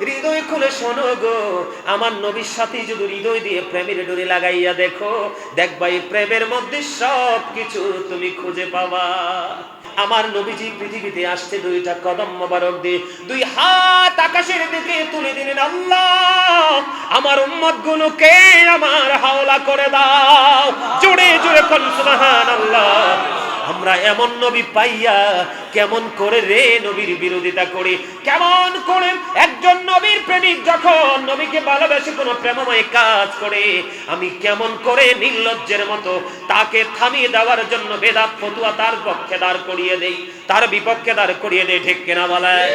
হৃদয় খুলে শোনো গো, আমার নবীর সাথে যদি হৃদয় দিয়ে প্রেমের ডোরি লাগাইয়া দেখো, দেখবা এই প্রেমের মধ্যে সব কিছু তুমি খুঁজে পাবা। আমার নবীজি পৃথিবীতে আসছে দুইটা কদম মোবারক দিয়ে, দুই হাত আকাশের দিকে তুলে দিলেন, আল্লাহ আমার উম্মত গুলোকে আমার হাওলা করে দাও। জোরে জোরে কোন সুবহানাল্লাহ। আমরা এমন নবী পাইয়া কেমন করে রে নবীর বিরোধিতা করি, কেমন করে একজন নবীর প্রেমিক যখন নবীকে ভালোবেসে কোনো প্রেমময় কাজ করে, আমি কেমন করে নির্লজ্জের মতো তাকে থামিয়ে দেওয়ার জন্য বেদাত ফতুয়া তার পক্ষে দাঁড় করিয়ে দেই, তার বিপক্ষে দাঁড় করিয়ে দেই, ঠিক কিনা বলেন?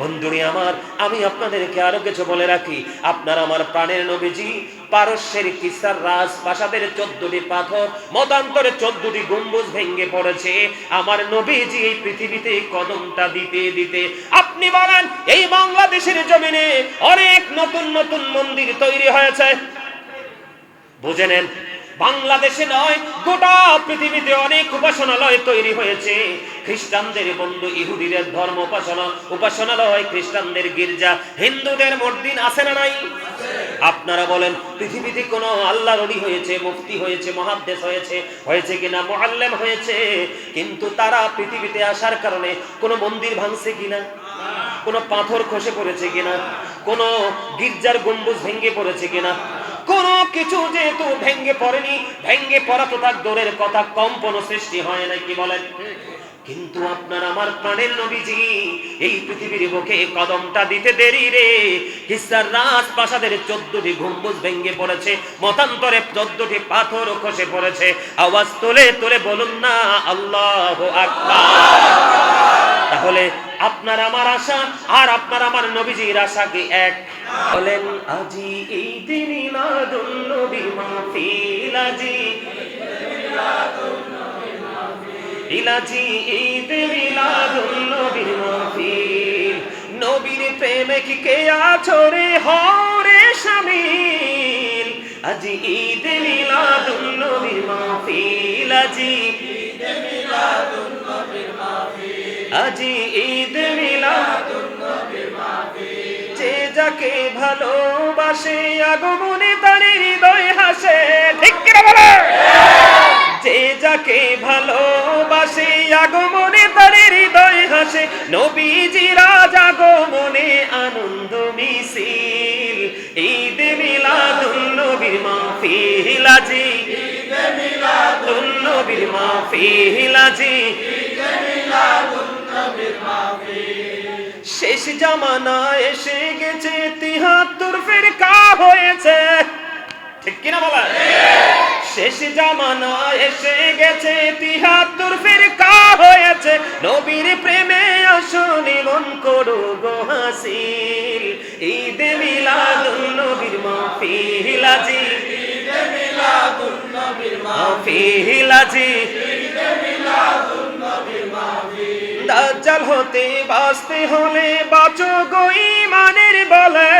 বন্ধুরি আমার, আমি আপনাদেরকে আরো কিছু বলে রাখি। আপনার আমার প্রাণের নবীজি পারস্যের কিসার রাজপ্রাসাদের 14টি পাথর, মতান্তরে 14টি গম্বুজ ভেঙে পড়েছে। আমার নবীজি এই পৃথিবীতে কদমটা দিতে দিতে, আপনি বলেন এই বাংলাদেশের জমিনে অনেক নতুন নতুন মন্দির তৈরি হয়েছে, বুঝে নেন। বাংলাদেশে নয়, গোটা পৃথিবীতে অনেক উপাসনালয় তৈরি হয়েছে। খ্রিস্টানদের বন্ধু ইহুদিদের ধর্ম উপাসনালয়, খ্রিস্টানদের গির্জা, হিন্দুদের মসজিদ আছে না নাই? আপনারা বলেন পৃথিবীতে কোন আল্লাহর ওলি হয়েছে, মুফতি হয়েছে, মুহাদ্দিস হয়েছে কিনা, মুআল্লিম হয়েছে, কিন্তু তারা পৃথিবীতে আসার কারণে কোন মন্দির ভাঙছে কিনা, কোন পাথর খসে পড়েছে কিনা, কোন গির্জার গম্বুজ ভেঙে পড়েছে কিনা? কোন কিছু যেহেতু ভেঙে পড়েনি, ভেঙে পড়া তো তার দূরের কথা, কম্পন সৃষ্টি হয় না, কি বলেন? কিন্তু আপনার আমার প্রাণের নবীজি এই পৃথিবীর বুকে কদমটা দিতে দেরি রে, কিসার রাজপ্রাসাদের 14টি গম্বুজ ভেঙে পড়েছে, মতান্তরে 14টি পাথর খসে পড়েছে। আওয়াজ তুলে তুলে বলুন না আল্লাহু আকবার। তাহলে আপনার আমার আশা আর আপনার আমার নবীজির আশা কি এক? বলেন আজি ঈদ মিলাদুন নবী মাহফিল, আজি ইলাজি ঈদ মিলাদুন নবী মাহফিল, নবীর প্রেমে কি কে আছো রে হরে শামিল, আজি ঈদ মিলাদুন নবী মাহফিল, আজি ঈদ মিলাদুন নবী মাহফিল, আজি ঈদ মিলাদুন নবী মাহফিল, যে যাকে ভালোবাসে আগমনে তার হৃদয় হাসে, ঠিক কি না বলে? যে যাকে ভালোবাসে আগমনে তার হৃদয় হাসে, নবীজির আগমনে আনন্দ মিছিল, ঈদ মিলাদুন নবীর মাহফিল, আজি ঈদ মিলাদুন নবীর মাহফিল, আজি ঈদ মিলাদুন নবীর মাহফিল। শেষ জামানা এসে গেছে, 73 ফিরকা হয়েছে, ঠিক কিনা বলা? শেষ জামানা এসে গেছে, 73 ফিরকা হয়েছে, নবীর প্রেমে আসলে মন করো গো হাসিল, ঈদ মিলাদুন নবীর মাহফিল, আজি ঈদ মিলাদুন নবীর মাহফিল, আজি ঈদ মিলাদুন নবীর মাহফিল। দাজ্জাল হতে বাঁচতে হলে বাঁচো গো ঈমানের বলে,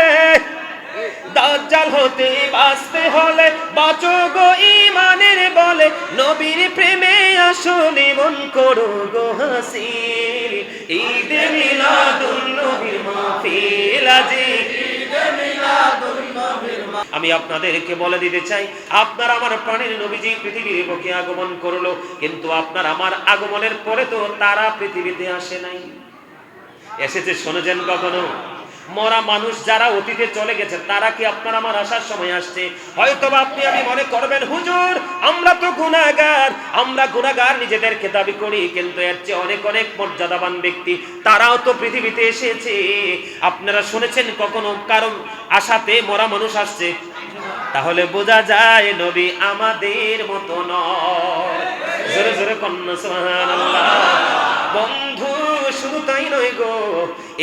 দাজ্জাল হতে বাঁচতে হলে বাঁচো গো ঈমানের বলে, নবীর প্রেমে আসলে মন করো গো হাসিল, ঈদ মিলাদুন নবীর মাহফিল, আজি ঈদ মিলাদুন নবীর মাহফিল। আমি আপনাদেরকে বলে দিতে চাই, আপনার আমার প্রাণের নবীজি পৃথিবীর বুকে আগমন করলো, কিন্তু আপনার আমার আগমনের পরে তো তারা পৃথিবীতে আসে নাই। এসেছে শুনেছেন কখনো? মরা মানুষ যারা অতীতে চলে গেছে, তারা কি আপনার আমার আসার সময় আসছে? হয়তো আপনি আমি মনে করবেন হুজুর আমরা তো গুনাহগার, আমরা গুনাহগার নিজেদেরকে দাবি করি, কিন্তু এর চেয়ে অনেক অনেক মর্যাদাবান ব্যক্তি তারাও তো পৃথিবীতে এসেছে। আপনারা শুনেছেন কখনো কারণ আশাতে মরা মানুষ আসছে? তাহলে বোঝা যায় নবী আমাদের মতো নয়। জোরে জোরে কন্যা সুবহানাল্লাহ। বন্ধু শুধু তাই নয় গো,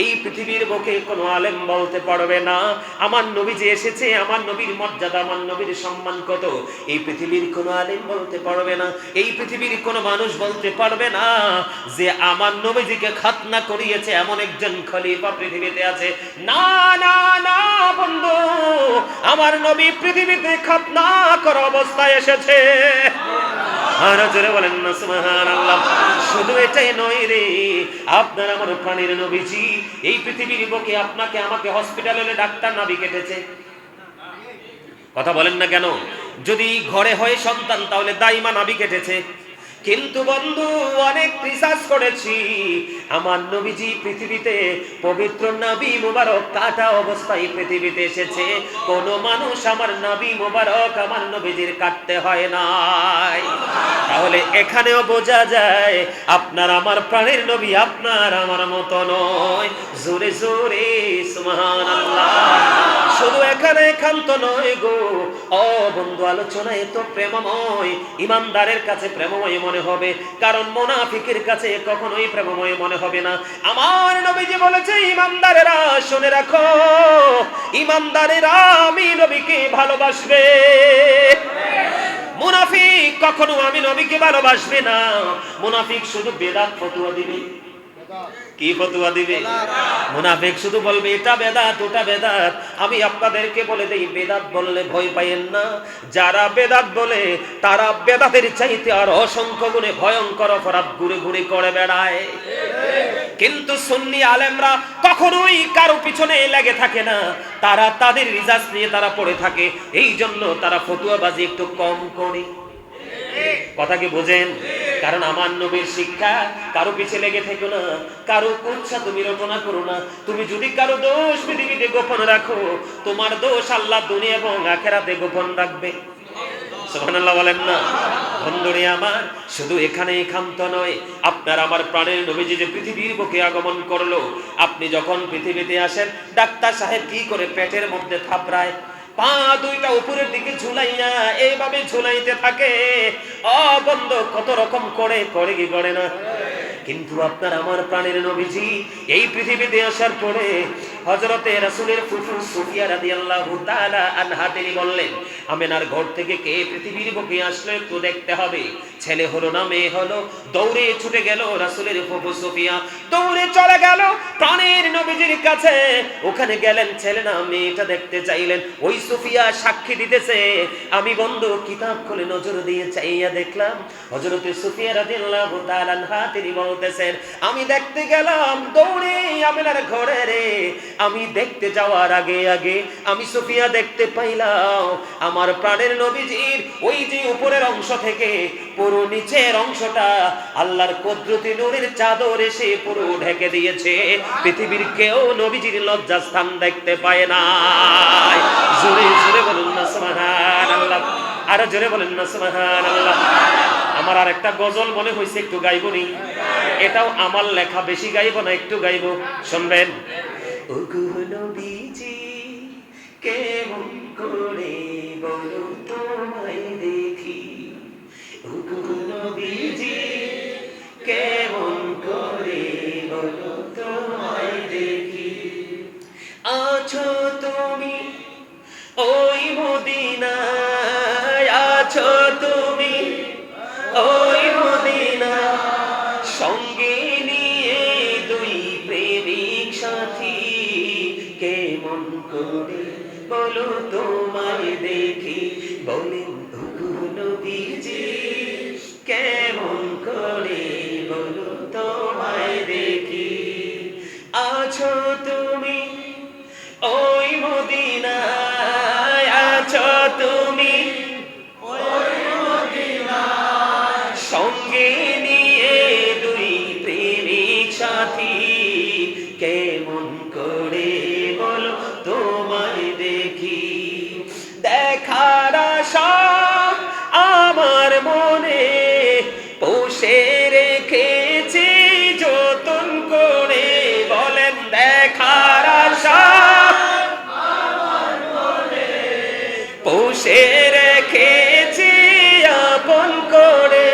এই পৃথিবীর বুকে কোনো আলেম বলতে পারবে না আমার নবী যে এসেছে, আমার নবীর মর্যাদা, আমার নবীর সম্মান কত, এই পৃথিবীর কোনো আলেম বলতে পারবে না, এই পৃথিবীর কোনো মানুষ বলতে পারবে না যে আমার নবীজিকে খাতনা করিয়েছে এমন একজন খলিফা পৃথিবীতে আছে। না না না বন্ধু, আমার নবী পৃথিবীতে খাতনা করা অবস্থায় এসেছে। আর জোরে বলেন না সুবহানাল্লাহ। শুধু এটাই নয় রে, আপনার আমার প্রাণের নবীজি এই পৃথিবীর বুকে আপনাকে আমাকে হসপিটালে ডাক্তার নাভি কেটেছে। কথা বলেন না কেন? যদি ঘরে হয় সন্তান তাহলে দাইমা নাভি কেটেছে। কিন্তু বন্ধু অনেক রিসার্চ করেছি, আমার নবীজি পৃথিবীতে পবিত্র নাভি মুবারক কাটা অবস্থায় পৃথিবীতে এসেছে। কোন মানুষ আমার নাভি মুবারক আমার নবীজির কাটতে হয় নাই। তাহলে এখানেও বোঝা যায় আপনার আমার প্রাণের নবী আপনার আমার মতো নয়। জোরে জোরে সুবহানাল্লাহ। শুধু এখানে ক্ষান্ত নয় গো ও বন্ধু, আলোচনা এত প্রেমময়, ইমানদারের কাছে প্রেমময় মনে হবে, কারণ মুনাফিকের কাছে কখনোই প্রেমময় মনে হবে না। আমার নবীজি বলেছে, ইমানদারেরা শুনে রাখো, ইমানদারেরা আমি নবীকে ভালোবাসবে, মুনাফিক কখনো আমি নবীকে ভালোবাসবে না। মুনাফিক শুধু বেদাত ফতোয়া দিবে। কি ফতোয়া দিবে? মুনাফিক শুধু বলবে এটা বেদাত ওটা বেদাত। আমি আপনাদেরকে বলে দেই, বেদাত বললে ভয় পাইয়েন না। যারা বেদাত বলে তারা বেদাতের চাইতে আর অসংখ্য গুণে ভয়ঙ্কর অপরাধ ঘুরে ঘুরে করে বেড়ায়। কিন্তু সুন্নি আলেমরা কখনোই কারো পিছনে লেগে থাকে না, তারা তাদের রিসার্চ নিয়ে তারা পড়ে থাকে, এই জন্য তারা ফতুয়াবাজি একটু কম করে। কথা কি বোঝেন? কারণ আমার নবীর শিক্ষা, কারো পিছে লেগে থেকো না, কারো কুচ্ছা তুমি রচনা করো না। তুমি যদি কারো দোষ পৃথিবীতে গোপন রাখো, তোমার দোষ আল্লাহ দুনিয়া এবং আখিরাতে গোপন রাখবে। সুবহানাল্লাহ বলেন না? বন্ধুরে আমার, শুধু এখানেই ক্ষান্ত নয়, আপনার আমার প্রাণের নবীজি যে পৃথিবীর বুকে আগমন করলো, আপনি যখন পৃথিবীতে আসেন, ডাক্তার সাহেব কি করে পেটের মধ্যে থাপড়ায়, পা দুইটা উপরের দিকে ঝুলাইয়া এইভাবে ঝুলাইতে থাকে। বন্ধ কত রকম করে কি করে না? কিন্তু আপনার আমার প্রাণের নবীজি এই পৃথিবীতে আসার পরে হযরতে রাসূলের ফুফু সুফিয়া রাদিয়াল্লাহু তাআলা আনহা তিনি বললেন, আমেনার ঘর থেকে কে পৃথিবীর বুকে আসলো একটু দেখতে হবে। ছেলে হলো না মেয়ে হলো, দৌড়ে ছুটে গেল রাসূলের ফুফু সুফিয়া, দৌড়ে চলে গেল প্রাণের নবীজির কাছে। ওখানে গেলেন, ছেলে না মেয়েটা দেখতে চাইলেন। ওই সুফিয়া সাক্ষী দিতেছে, আমি বন্ধু কিতাব খুলে নজর দিয়ে চাইয়া দেখলাম হযরতে সুফিয়া রাদিয়াল্লাহু তাআলা আনহা তিনি বলতেছেন, আমি দেখতে গেলাম দৌড়ে আমেনার ঘরে রে, আমি দেখতে যাওয়ার আগে আগে আমি সুফিয়া দেখতে পাইলাম আমার প্রাণের নবীজির ওই যে উপরের অংশ থেকে পুরো নিচের অংশটা আল্লাহর কুদরতি নূরের চাদর এসে পুরো ঢেকে দিয়েছে। পৃথিবীর কেউ নবীজির লজ্জাস্থান দেখতে পায় না। জোরে জোরে বলুন না সুবহানাল্লাহ। আর জোরে বলেন না সুবহানাল্লাহ। আমার আর একটা গজল মনে হয়েছে, একটু গাইবো নি? এটাও আমার লেখা, বেশি গাইবো না, একটু গাইবো, শুনবেন। ওগো নবীজি কেমন করে বলো তোমায় দেখি, ওগো নবীজি কেমন করে বলো তোমায় দেখি, আছো তুমি ওই মদিনায়, আছো তুমি ওই মদিনা, সঙ্গে নিয়ে দুই প্রেমিক সাথী, কেমন করে বলো তোমায় দেখি। বলেন ওগো নবীজি কেমন করে বলো তোমায় দেখি, আছো তুমি ওই মদিনায়, আছো তুমি ওই মদিনায়, সঙ্গে নিয়ে দুই প্রেমিক সাথী, কেমন করে বলো তোমায় দেখি। দেখার আশা আমার মনে পোষে রেখেছি যতন করে, বলেন দেখার আশা পোষে রেখেছি আপন করে,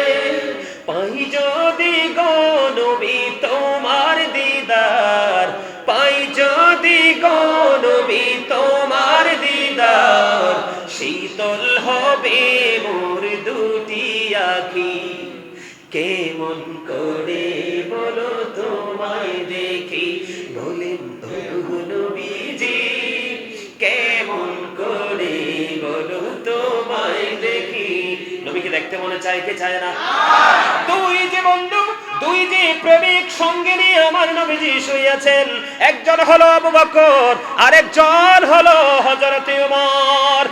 পাই যদি গো নবী তোমার দিদার, পাই যদি গো নবী তোমার দিদার, শীতল হবে মোর দুটি আখি, কেমন করে বলো তোমায় দেখি। বলেন ওগো নবীজি কেমন করে বলো তোমায় দেখি, নবীকে দেখতে মনে চায় কে চায় না? দুই যে বন্ধু, দুই যে প্রেমিক সঙ্গে নিয়ে আমার নবীজি শুয়েছেন, একজন হলো আবু বকর আর একজন হলো হযরত ওমর।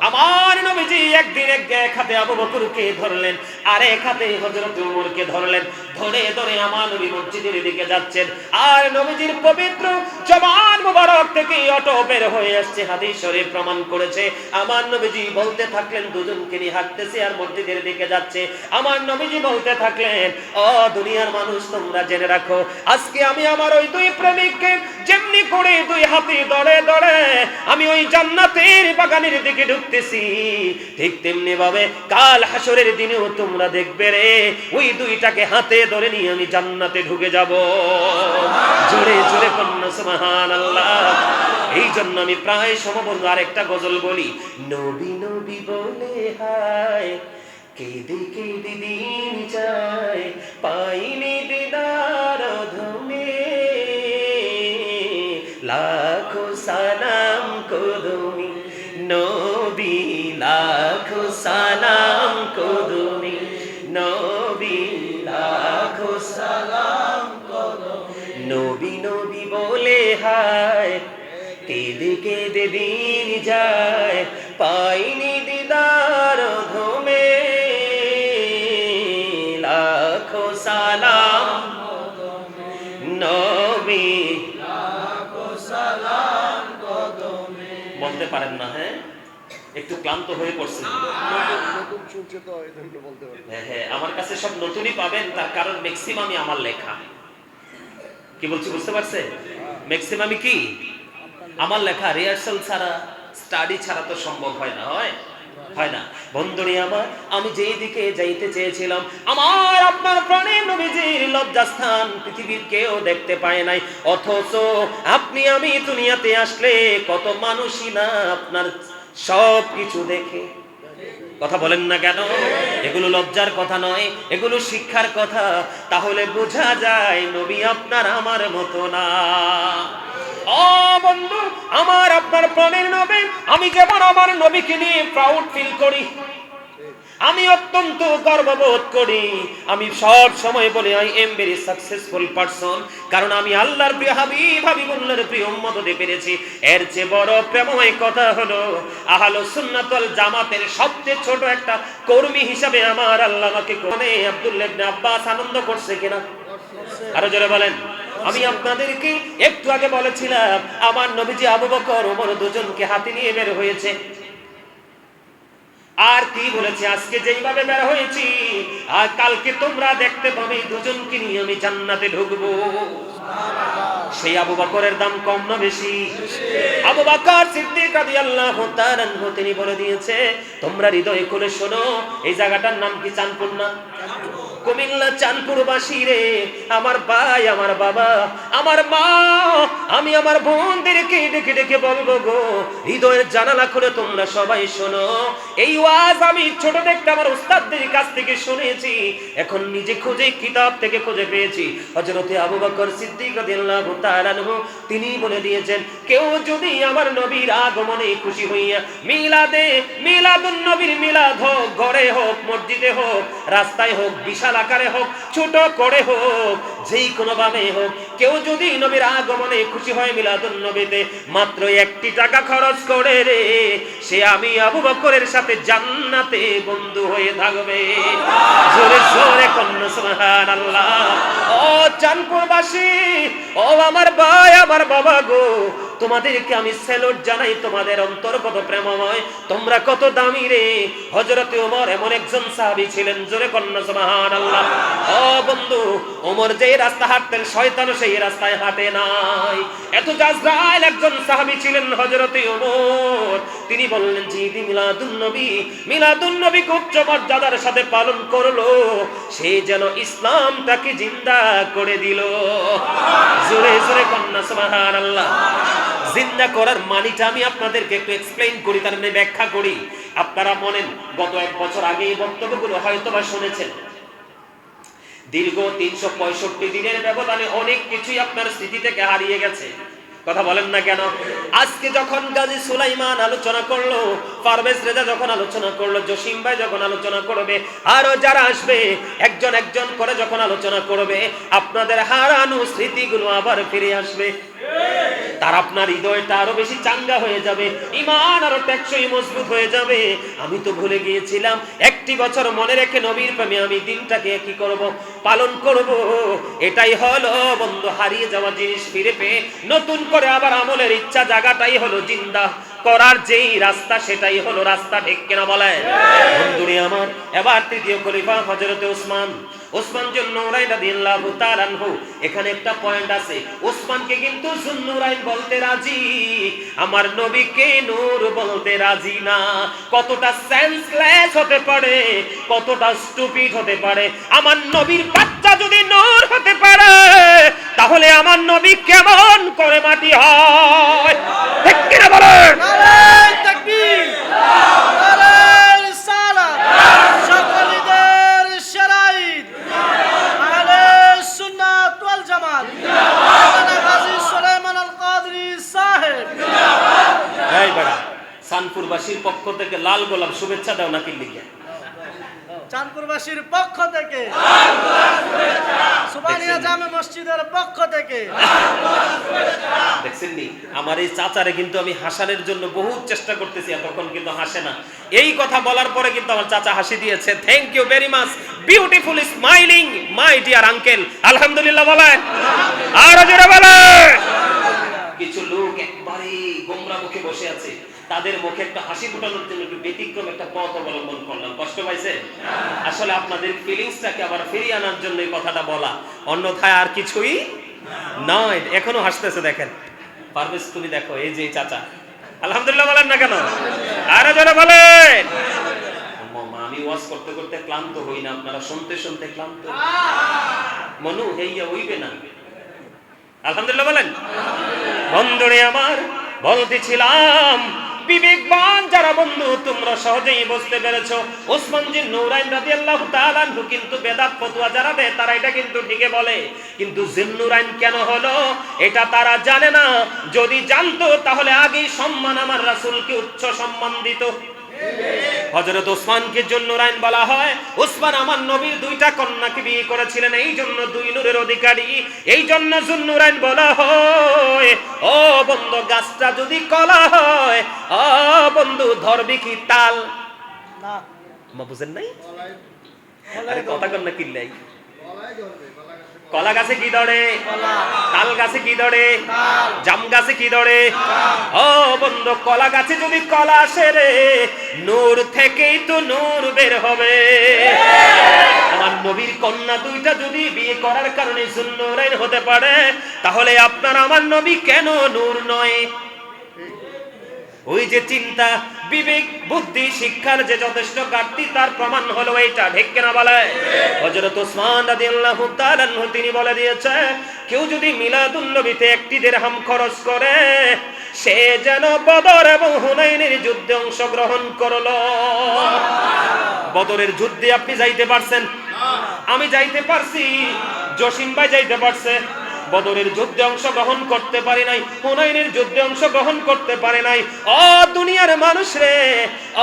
আমার নবীজি একদিন এক হাতে আবু বকরকে ধরলেন আর এক হাতে হযরত ওমরকে ধরলেন, ধরে ধরে আমার নবী মসজিদের দিকে যাচ্ছেন আর নবীজির পবিত্র জবান মুবারক থেকে অটো বের হয়ে আসছে। হাদিস শরীফ প্রমাণ করেছে। আমার নবীজি বলতে থাকলেন, দুজনকে নিয়ে হাঁটতেছে আর মসজিদের দিকে যাচ্ছে। আমার নবীজি বলতে থাকলেন, ও দুনিয়ার মানুষ তোমরা জেনে রাখো, আজকে আমি আমার ওই দুই প্রেমিককে যেমনি করে দুই হাতে ধরে ধরে আমি ওই জান্নাতের বাগানের দিকে ঢুকতেছি, ঠিক তেমনি ভাবে কাল হাসরের দিনেও তোমরা দেখবে রে ওই দুইটাকে হাতে ধরে নিয়ে আমি জান্নাতে ঢুকে যাব। জোরে জোরে কন্যা সুবহানাল্লাহ। এই জন্য আমি প্রায় সমবন্ধ আরেকটা গজল বলি, নবী নবী বলে হায় কেঁদে কেঁদে দিন যায়, পাইনি দিদার ধমে, লাখো সালাম কদমি নবী, লাখো সালাম কদমি নবী, লাখো সালাম কদমি, নবী নবী বলে হায় কেঁদে কেঁদে দিন যায়, পাইনি দিদার ধমে, লাখো সালাম নবী, লাখো সালাম কদমে। বলতে পারেন না? হ্যাঁ, একটু ক্লান্ত হয়ে পড়ছেন। হ্যাঁ, আমার কাছে সব নতুনই পাবেন, তার কারণ ম্যাক্সিমামই আমার লেখা। কি বলছি বুঝতে পারছে? ম্যাক্সিমামই কি আমার লেখা, রিহার্সাল ছাড়া স্টাডি ছাড়া তো সম্ভব হয় না। হয় না বন্ধুরে আমার, আমি যেই দিকে যাইতে চেয়েছিলাম, আমার আপনার প্রাণের নবীজির লজ্জাস্থান পৃথিবীর কেউ দেখতে পায় নাই, অথচ আপনি আমি দুনিয়াতে আসলে কত মানুষই না আপনার সব কিছু দেখে। কথা বলেন না কেন? এগুলো লজ্জার কথা নয়, এগুলো শিক্ষার কথা। তাহলে বোঝা যায় নবী আপনার আমার মতো না। ও বন্ধু, আমার আপনার প্রাণের নবী, আমি যেমন আমার নবীকে নিয়ে প্রাউড ফিল করি, আমি অত্যন্ত গর্ববোধ করি, আমি সব সময় বলি I am very successful person, কারণ আমি আল্লাহর প্রিয় হাবিবুল্লাহর প্রিয় উম্মত হতে পেরেছি। এর চেয়ে বড় প্রেমময় কথা হলো আহলুস সুন্নাত ওয়াল জামাতের সবচেয়ে ছোট একটা কর্মী হিসাবে আমার আল্লাহ আমাকে কোনে আব্দুল্লাহ ইবনে আব্বাস আনন্দ করছে কিনা? আরো জোরে বলেন। আমি আপনাদেরকে একটু আগে বলেছিলাম আমার নবীজি আবু বকর ওমর দুজনকে হাতে নিয়ে বের হয়েছে। আর কি বলেছে, আজকে যেইভাবে বের হয়েছি আর কালকে তোমরা দেখতে পাবে দুজনকে নিয়ে আমি জান্নাতে ঢুকবো। সেই আবু বকরের দাম কম না বেশি? আবু বকর সিদ্দিক রাদিয়াল্লাহু তাআলা আনহু তিনি বলে দিয়েছে, তোমরা হৃদয় খুলে শোনো, এই জায়গাটার নাম কি? চাঁদপুর না? কুমিল্লা চাঁদপুরবাসী রে, আমার ভাই, আমার বাবা, আমার মা, আমি আমার বোনদেরকে ডেকে ডেকে বলবো গো, হৃদয়ের জানালা খুলে তোমরা সবাই শোনো। এই ওয়াজ আমি ছোট দেখতে আমার উস্তাদদের কাছ থেকে শুনেছি, এখন নিজে খুঁজে কিতাব থেকে খুঁজে পেয়েছি। হযরতে আবু বকর সিদ্দিক রাদিয়াল্লাহু তাআলা আনহু তিনি বলে দিয়েছেন, কেউ যদি আমার নবীর আগমনে খুশি হইয়া মিলাদুন নবীর মিলাদ হোক, ঘরে হোক, মসজিদে হোক, রাস্তায় হোক, বিশাল আকারে হোক, ছোট করে হোক, যেই কোনো ভাবে হোক, কেউ যদি নবীর আগমনে খুশি হয় মিলাদুন নবীতে মাত্র 1 টাকা খরচ করে রে, সে আমি আবু বকরের সাথে জান্নাতে বন্ধু হয়ে থাকবে। জোরে জোরে কন্যা সুবহানাল্লাহ। ও চাঁদপুরবাসী, ও আমার ভাই, আমার বাবা গো, তোমাদেরকে আমি স্যালুট জানাই, তোমাদের অন্তর কত প্রেমময়, তোমরা কত দামি রে। হযরতে ওমর এমন একজন সাহাবী ছিলেন, জোরে কন্যা সুবহানাল্লাহ। ও বন্ধু, ওমর যেই রাস্তা হাঁটতেন শয়তানও সেই রাস্তায় হাঁটে নাই। এত জাজরাইল একজন সাহাবী ছিলেন হযরতে ওমর, তিনি বললেন যে ঈদ মিলাদুন নবী উচ্চ মর্যাদার সাথে পালন করলো, সে যেন ইসলামটাকে জিন্দা করে দিল। জোরে জোরে কন্যা সুবহানাল্লাহ। জিন্দা করার মানিটা আমি আপনাদেরকে একটু এক্সপ্লেইন করি, তার মানে ব্যাখ্যা করি। আপনারা মনেন, গত 1 বছর আগে এই বক্তব্যগুলো হয়তোবা শুনেছেন। দীর্ঘ 365 দিনের ব্যবধানে অনেক কিছুই আপনার স্মৃতি থেকে হারিয়ে গেছে। কথা বলেন না কেন? আজকে যখন গাজী সুলাইমান আলোচনা করলো, পারভেজ রেজা যখন আলোচনা করলো, জসিম ভাই যখন আলোচনা করবে, আরো যারা আসবে একজন একজন করে যখন আলোচনা করবে, আপনাদের হারানো স্মৃতিগুলো আবার ফিরে আসবে। তার আপনার হৃদয়টা আরো বেশি চাঙ্গা হয়ে যাবে, ঈমান আরো টেকসই মজবুত হয়ে যাবে। আমি তো ভুলে গিয়েছিলাম, একটি বছর মনে রেখে নবীর প্রেমে আমি দিনটাকে কি করব, পালন করব। এটাই হলো বন্ধু হারিয়ে যাওয়া জিনিস ফিরে পেয়ে নতুন করে আবার আমলের ইচ্ছা জায়গাটাই হলো জিন্দা করার যেই রাস্তা, সেটাই হলো রাস্তা। ঠিক কিনা বলেন বন্ধুরে আমার? এবার তৃতীয় খলিফা হযরতে ওসমান যুন্নুরাইন রাদিয়াল্লাহু তাআলা আনহু। এখানে একটা পয়েন্ট আছে, ওসমানকে কিন্তু যুন্নুরাইন বলতে রাজি, আমার নবীকে নূর বলতে রাজি না। কতটা সেন্সলেস হতে পারে, কতটা স্টুপিড হতে পারে। আমার নবীর বাচ্চা যদি নূর হতে পারে, তাহলে আমার নবী কেমন করে মাটি হয়? ঠিক কিনা বলেন? নারে তাকবীর, নারে রিসালাত, সকলদের শরাঈত, আহলে সুন্নাত ওয়াল জামাত, মাওলানা গাজী সুলাইমান আল কাদরী সাহেব। এই বড়া সানপুরবাসীর পক্ষ থেকে লাল গোলাপ শুভেচ্ছা দাও নাকি লিখে? চাঁদপুরবাসীর পক্ষ থেকে, সুবহানিয়া জামে মসজিদের পক্ষ থেকে। দেখছেন নি, আমার এই চাচারে কিন্তু আমি হাসানের জন্য বহুত চেষ্টা করতেছি, এতক্ষণ কিন্তু হাসে না। এই কথা বলার পরে কিন্তু আমার চাচা হাসি দিয়েছে। Thank you very much, beautiful smiling my dear uncle. আলহামদুলিল্লাহ বলেন, আর জোরে বলেন। কিছু লোক একবারে গোমরা মুখে বসে আছে, তাদের মুখে একটা হাসি ফোটানোর জন্য একটু ব্যতিক্রম একটা পথ অবলম্বন করলাম। কষ্ট পাইছে? আসলে আপনাদের ফিলিংসটাকে আবার ফিরিয়ে আনার জন্য এই কথাটা বলা, অন্যথায় আর কিছুই নয়। এখনো হাসতেছে, দেখেন পারভেজ, তুমি দেখো এই যে চাচা। আলহামদুলিল্লাহ বলেন না কেন? আরে যারা বলেন। আমি ওয়াজ করতে করতে ক্লান্ত হই না, আপনারা শুনতে শুনতে ক্লান্ত মনু হইয়া হইবে না। আলহামদুলিল্লাহ বলেন। বন্ধুরে আমার, বলতেছিলাম বিবেকবান যারা বন্ধু, তোমরা সহজেই বুঝতে পেরেছো, ওসমান যুন্নুরাইন রাদিয়াল্লাহু তাআলা আনহু কিন্তু বেদাত ফতোয়া যারা দেয় তারা এটা কিন্তু ঠিকই বলে, কিন্তু যুন্নুরাইন কেন হলো এটা তারা জানে না। যদি জানতো তাহলে আগেই সম্মান আমার রাসূলকে উচ্চ সম্মান দিত। হযরত ওসমানকে যুন্নুরাইন বলা হয়। ওসমান আমার নবীর দুইটা কন্যাকে বিয়ে করেছিলেন, এই জন্য দুই নূরের অধিকারী, এই জন্য যুন্নুরাইন বলা হয়। ও বন্ধু, গাছটা যদি কলা হয়, ও বন্ধু ধরবি কি তাল? না মা বুঝেন নাই? আরে কথা কন না কিল্লাই। কলা গাছে কি ধরে? তাল গাছে কি ধরে? জাম গাছে কি ধরে? ও বন্ধু, কলা গাছে যদি কলা আসে রে, নূর থেকেই তো নূর বের হবে। আমার নবীর কন্যা দুইটা যদি বিয়ে করার কারণে যুন্নুরাইন হতে পারে, তাহলে আপনার আমার নবী কেন নূর নয়? ওই যে চিন্তা, বিবেক, বুদ্ধি, শিক্ষার যে যথেষ্ট ঘাটতি, তার প্রমাণ হলো এইটা। ঠিক কিনা বলে? হযরত ওসমান রাদিয়াল্লাহু তাআলা আনহু তিনি বলে দিয়েছে, কেউ যদি মিলাদুন নবীতে একটি দিরহাম খরচ করে, সে যেন বদর এবং হুনাইনের যুদ্ধে অংশগ্রহণ করলো। বদরের যুদ্ধে আপনি যাইতে পারছেন? আমি যাইতে পারছি, জসিম ভাই যাইতে পারছে। বদরের যুদ্ধে অংশগ্রহণ করতে পারে নাই, হুনাইনের যুদ্ধে অংশগ্রহণ করতে পারে নাই। ও দুনিয়ার মানুষ রে,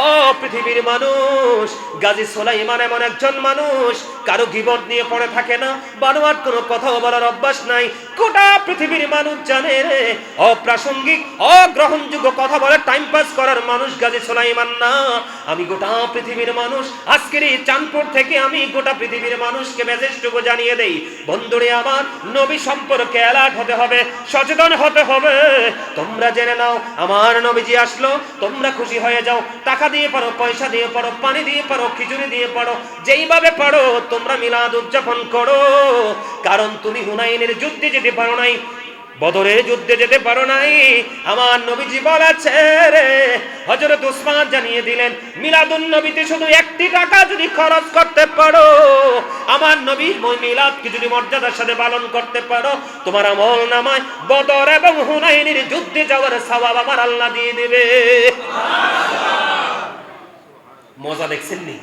ও পৃথিবীর মানুষ, গাজী সুলাইমান এমন একজন মানুষ, কারো গীবত নিয়ে পড়ে থাকে না, বানোয়াট কোনো কথা বলার অভ্যাস নাই। গোটা পৃথিবীর মানুষ জানে রে, অপ্রাসঙ্গিক অগ্রহণযোগ্য কথা বলে টাইম পাস করার মানুষ গাজী সুলাইমান না। আমি গোটা পৃথিবীর মানুষ, আজকের এই চাঁদপুর থেকে আমি গোটা পৃথিবীর মানুষকে মেসেজটুকু জানিয়ে দেই, বন্ধুরে আমার, নবী সম্পর্কে অ্যালার্ট হতে হবে, সচেতন হতে হবে। তোমরা জেনে নাও, আমার নবীজি আসলো, তোমরা খুশি হয়ে যাও, টাকা দিয়ে পারো, পয়সা দিয়ে পারো, পানি দিয়ে পারো, খিচুড়ি দিয়ে পারো, যেইভাবে পারো তোমরা মিলাদ উদযাপন করো। কারণ তুমি হুনাইনের যুদ্ধে যেতে পারো নাই, বদরের যুদ্ধে যেতে পারো নাই। আমার নবীজি বলেছে রে, হযরত ওসমান জানিয়ে দিলেন, মিলাদুন নবীতে শুধু একটি টাকা যদি খরচ করতে পারো, আমার নবীর মিলাদকে যদি মর্যাদার সাথে পালন করতে পারো, তোমার আমল নামায় বদর এবং হুনাইনের যুদ্ধে যাওয়ার সওয়াব আমার আল্লাহ দিয়ে দিবে। মজা দেখছেন নি?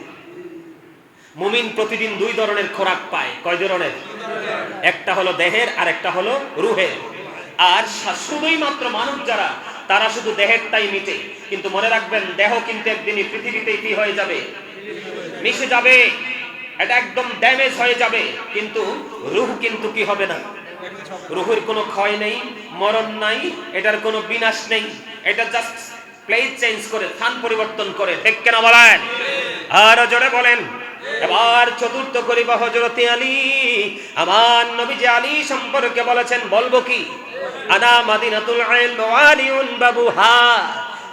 মুমিন প্রতিদিন দুই ধরনের খোরাক পায়। কয় ধরনের? একটা হলো দেহের আর একটা হলো রুহের। আর শুধুই মাত্র মানুষ যারা, তারা শুধু দেহেরটাই মিটে। কিন্তু মনে রাখবেন, দেহ কিন্তু একদিনই পৃথিবীতে কি হয়ে যাবে, মিশে যাবে, এটা একদম ড্যামেজ হয়ে যাবে। কিন্তু রূহ কিন্তু কি হবে না, রূহের কোনো ক্ষয় নেই, মরণ নাই, এটার কোনো বিনাশ নেই। এটা জাস্ট প্লেস চেঞ্জ করে, স্থান পরিবর্তন করে। ঠিক কেনা বলেন? আর জোরে বলেন। এবার চতুর্থ করিবা হযরত আলী। আমার নবী যে আলী সম্পর্কে বলেছেন, বলবো কি, আনা মাদিনাতুল ইলম ওয়া আলিউন বাবুহা।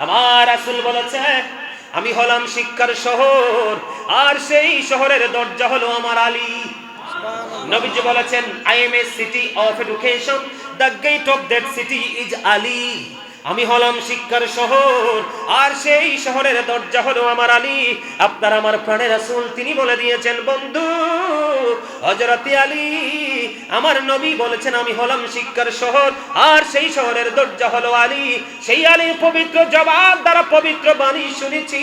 আমার রাসূল বলেছে, আমি হলাম শিক্ষার শহর, আর সেই শহরের দরজা হলো আমার আলী। নবীজি বলেছেন, I am a city of education, the gate of that city is Ali. আমি হলাম শিক্ষার শহর, আর সেই শহরের দরজা হলো আমার আলী। আপনার আমার প্রাণের রাসূল তিনি বলে দিয়েছেন, বন্ধু হযরত আলী, আমার নবী বলেছেন আমি হলাম শিক্ষার শহর, আর সেই শহরের দরজা হলো আলী। সেই আলীর পবিত্র জবান দ্বারা পবিত্র বাণী শুনেছি।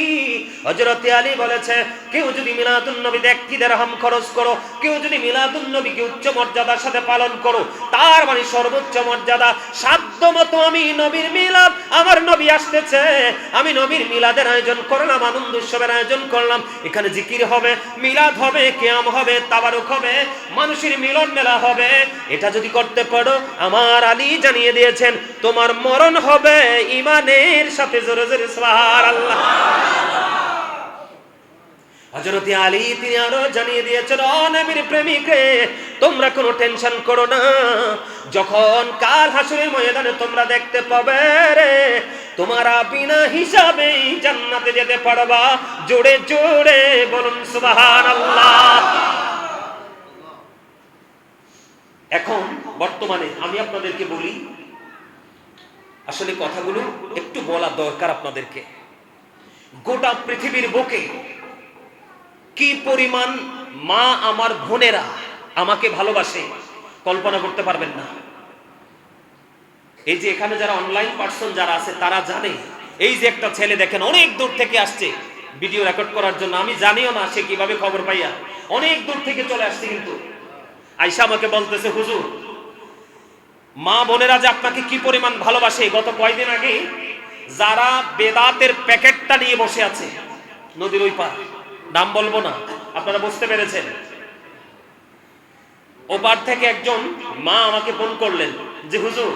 হযরত আলী বলেছে, কেউ যদি মিলাদুন নবীতে 1 দিরহাম খরচ করো, কেউ যদি মিলাদুন নবীকে উচ্চ মর্যাদার সাথে পালন করো, তার মানে সর্বোচ্চ মর্যাদা। সাধ্য মতো আমি নবীর মিলাদ, আমার নবী আসতেছে, আমি নবীর মিলাদের আয়োজন করলাম, আনন্দ উৎসবের আয়োজন করলাম। এখানে জিকির হবে, মিলাদ হবে, কিয়াম হবে, তাবারুক হবে, মানুষের মিলন মেলা হবে। এটা যদি করতে পারো, আমার আলী জানিয়ে দিয়েছেন, তোমার মরণ হবে ঈমানের সাথে। জোরে জোরে সুবহানাল্লাহ। হযরত আলী তিনি আরো জানিয়ে দিয়েছেন, ও নবীর প্রেমিক রে, তোমরা কোনো টেনশন করো না। যখন কাল হাসরের ময়দানে তোমরা দেখতে পাবে রে, তোমরা বিনা হিসাবে জান্নাতে যেতে পারবা। জোরে জোরে বলুন সুবহানাল্লাহ। এখন বর্তমানে আমি আপনাদেরকে বলি, আসলে কথাগুলো একটু বলা দরকার আপনাদেরকে। গোটা পৃথিবীর বুকে কি পরিমাণ মা আমার বোনেরা আমাকে ভালোবাসে কল্পনা করতে পারবেন না। এই যে এখানে যারা অনলাইন পার্সন যারা আছে, তারা জানে, এই যে একটা ছেলে দেখেন অনেক দূর থেকে আসছে ভিডিও রেকর্ড করার জন্য। আমি জানিও না সে কিভাবে খবর পাইয়া অনেক দূর থেকে চলে আসছে, কিন্তু আয়শা আমাকে বলতেছে, হুজুর মা বোনেরা যে আপনাকে কি পরিমাণ ভালোবাসে। গত কয়েকদিন আগে যারা বেদাতের প্যাকেটটা নিয়ে বসে আছে নদীর ওই পার, নাম বলবো না, আপনারা বুঝতে পেরেছেন, ওপার থেকে একজন মা আমাকে ফোন করলেন যে হুজুর,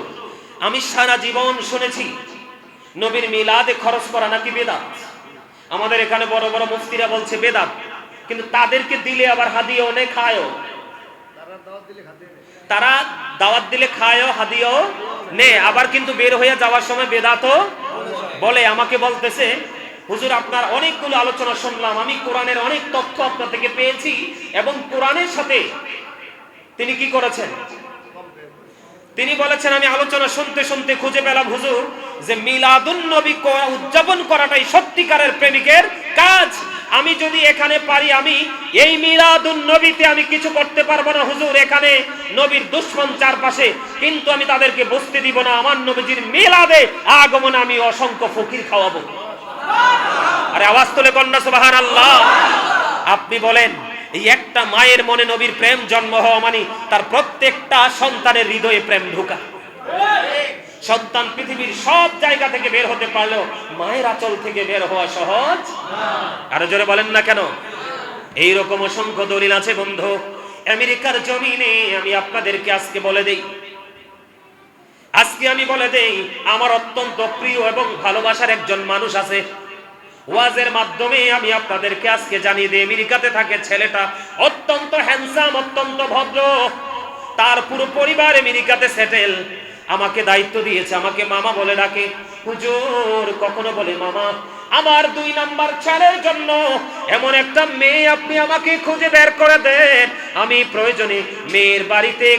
আমি সারা জীবন শুনেছি নবীর মিলাদে খরচ করা নাকি বেদাত। আমাদের এখানে বড় বড় মুফতিরা বলছে বেদাত, কিন্তু তাদেরকে দিলে আবার হাদিয়াও নে, খায়ও। তারা দাওয়াত দিলে খায়ও, হাদিয়াও নে, আবার কিন্তু বের হয়ে যাওয়ার সময় বেদাতও বলে। আমাকে বলতেছে, হুজুর আপনার অনেকগুলো আলোচনা শুনলাম, আমি কোরআনের অনেক তথ্য আপনার থেকে পেয়েছি, এবং কোরআনের সাথে তিনি কি করেছেন, তিনি বলেছেন, আমি আলোচনা শুনতে শুনতে খুঁজে পেলাম হুজুর যে মিলাদুন নবী উদযাপন করাটাই সত্যিকারের প্রেমিকের কাজ। আমি যদি এখানে পারি, আমি এই মিলাদুন নবীতে আমি কিছু করতে পারবো না হুজুর, এখানে নবীর দুশমন চারপাশে, কিন্তু আমি তাদেরকে বসতে দিব না। আমার নবীজির মিলাদে আগমনে আমি অসংখ্য ফকির খাওয়াবো। আরে আওয়াজ তুলে কন্যা সুবহানাল্লাহ। আপনি বলেন, এই একটা মায়ের মনে নবীর প্রেম জন্ম হওয়া মানে তার প্রত্যেকটা সন্তানের হৃদয়ে প্রেম ঢোকা। সন্তান পৃথিবীর সব জায়গা থেকে বের হতে পারলেও মায়ের আঁচল থেকে বের হওয়া সহজ। আরো জোরে বলেন না কেন? এইরকম অসংখ্য দলিল আছে বন্ধু। আমেরিকার জমিনে আমি আপনাদেরকে আজকে বলে দেই, আমার অত্যন্ত প্রিয় এবং ভালোবাসার একজন মানুষ আছে। ওয়াজের মাধ্যমে আমি আপনাদেরকে আজকে জানিয়ে দিই, আমেরিকাতে থাকে ছেলেটা, অত্যন্ত হ্যান্ডসাম, অত্যন্ত ভদ্র, তার পুরো পরিবার আমেরিকাতে সেটেল। আমাকে দায়িত্ব দিয়েছে, আমাকে মামা বলে ডাকে। হুজুর কখনো বলে, মামা আমার 2 নাম্বার ছেলের জন্য এমন একটা মেয়ে আপনি আমাকে খুঁজে বের করে দেন, আমি প্রয়োজনে মেয়ের বাড়িতে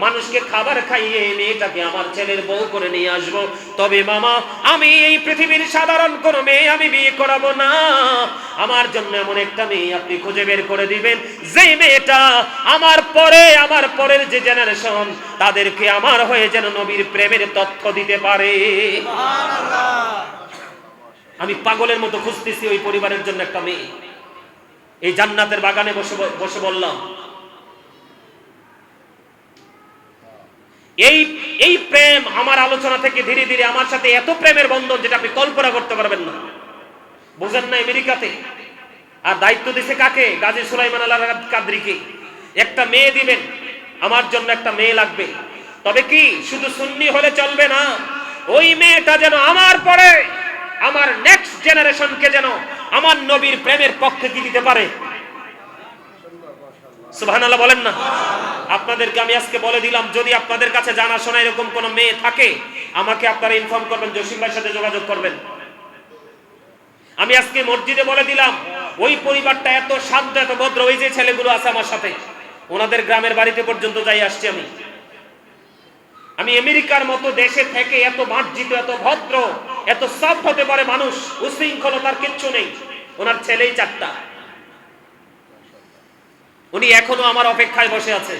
মানুষকে খাবার খাইয়ে মেয়েটাকে আমার ছেলের বউ করে নিয়ে আসবো। তবে মামা আমি এই পৃথিবীর সাধারণ কোনো মেয়ে আমি বিয়ে করাবো না, আমার জন্য এমন একটা মেয়ে আপনি খুঁজে বের করে দিবেন, যেই মেয়েটা আমার পরের যে জেনারেশন তাদেরকে আমার হয়ে যেন নবীর প্রেমের তথ্য দিতে পারে। আমি পাগলের মতো খুঁজতেছি ওই পরিবারের জন্য একটা মেয়ে। এই জান্নাতের বাগানে বসে বললাম, এই এই প্রেম আমার আলোচনা থেকে ধীরে ধীরে আমার সাথে এত প্রেমের বন্ধন যেটা আপনি কল্পনা করতে পারবেন না। বুঝেন না? আমেরিকাতে আর দায়িত্ব দিছে কাকে? গাজী সুলাইমান আল কাদরিকে। একটা মেয়ে দিবেন, আমার জন্য একটা মেয়ে লাগবে। তবে কি শুধু সুন্নি হলে চলবে না, ওই মেয়েটা যেন আমার পরে আমার নেক্সট জেনারেশনকে যেন আমার নবীর প্রেমের পক্ষে কি দিতে পারে। সুবহানাল্লাহ বলেন না? আপনাদেরকে আমি আজকে বলে দিলাম, যদি আপনাদের কাছে জানাশোনা এরকম কোন মেয়ে থাকে আমাকে আপনারা ইনফর্ম করবেন, জসিম ভাইয়ের সাথে যোগাযোগ করবেন। আমি আজকে মসজিদে বলে দিলাম, ওই পরিবারটা এত শান্ত, এত ভদ্র, ওই যে ছেলেগুলো আছে আমার সাথে, ওনাদের গ্রামের বাড়িতে পর্যন্ত যাই আসছি আমি আমেরিকার মতো দেশে থেকে এত মার্জিত, এত ভদ্র, এত সফট হতে পারে মানুষ, উশৃঙ্খলতার কিচ্ছু নেই। ওনার ছেলেই 4টা, উনি এখনো আমার অপেক্ষায় বসে আছে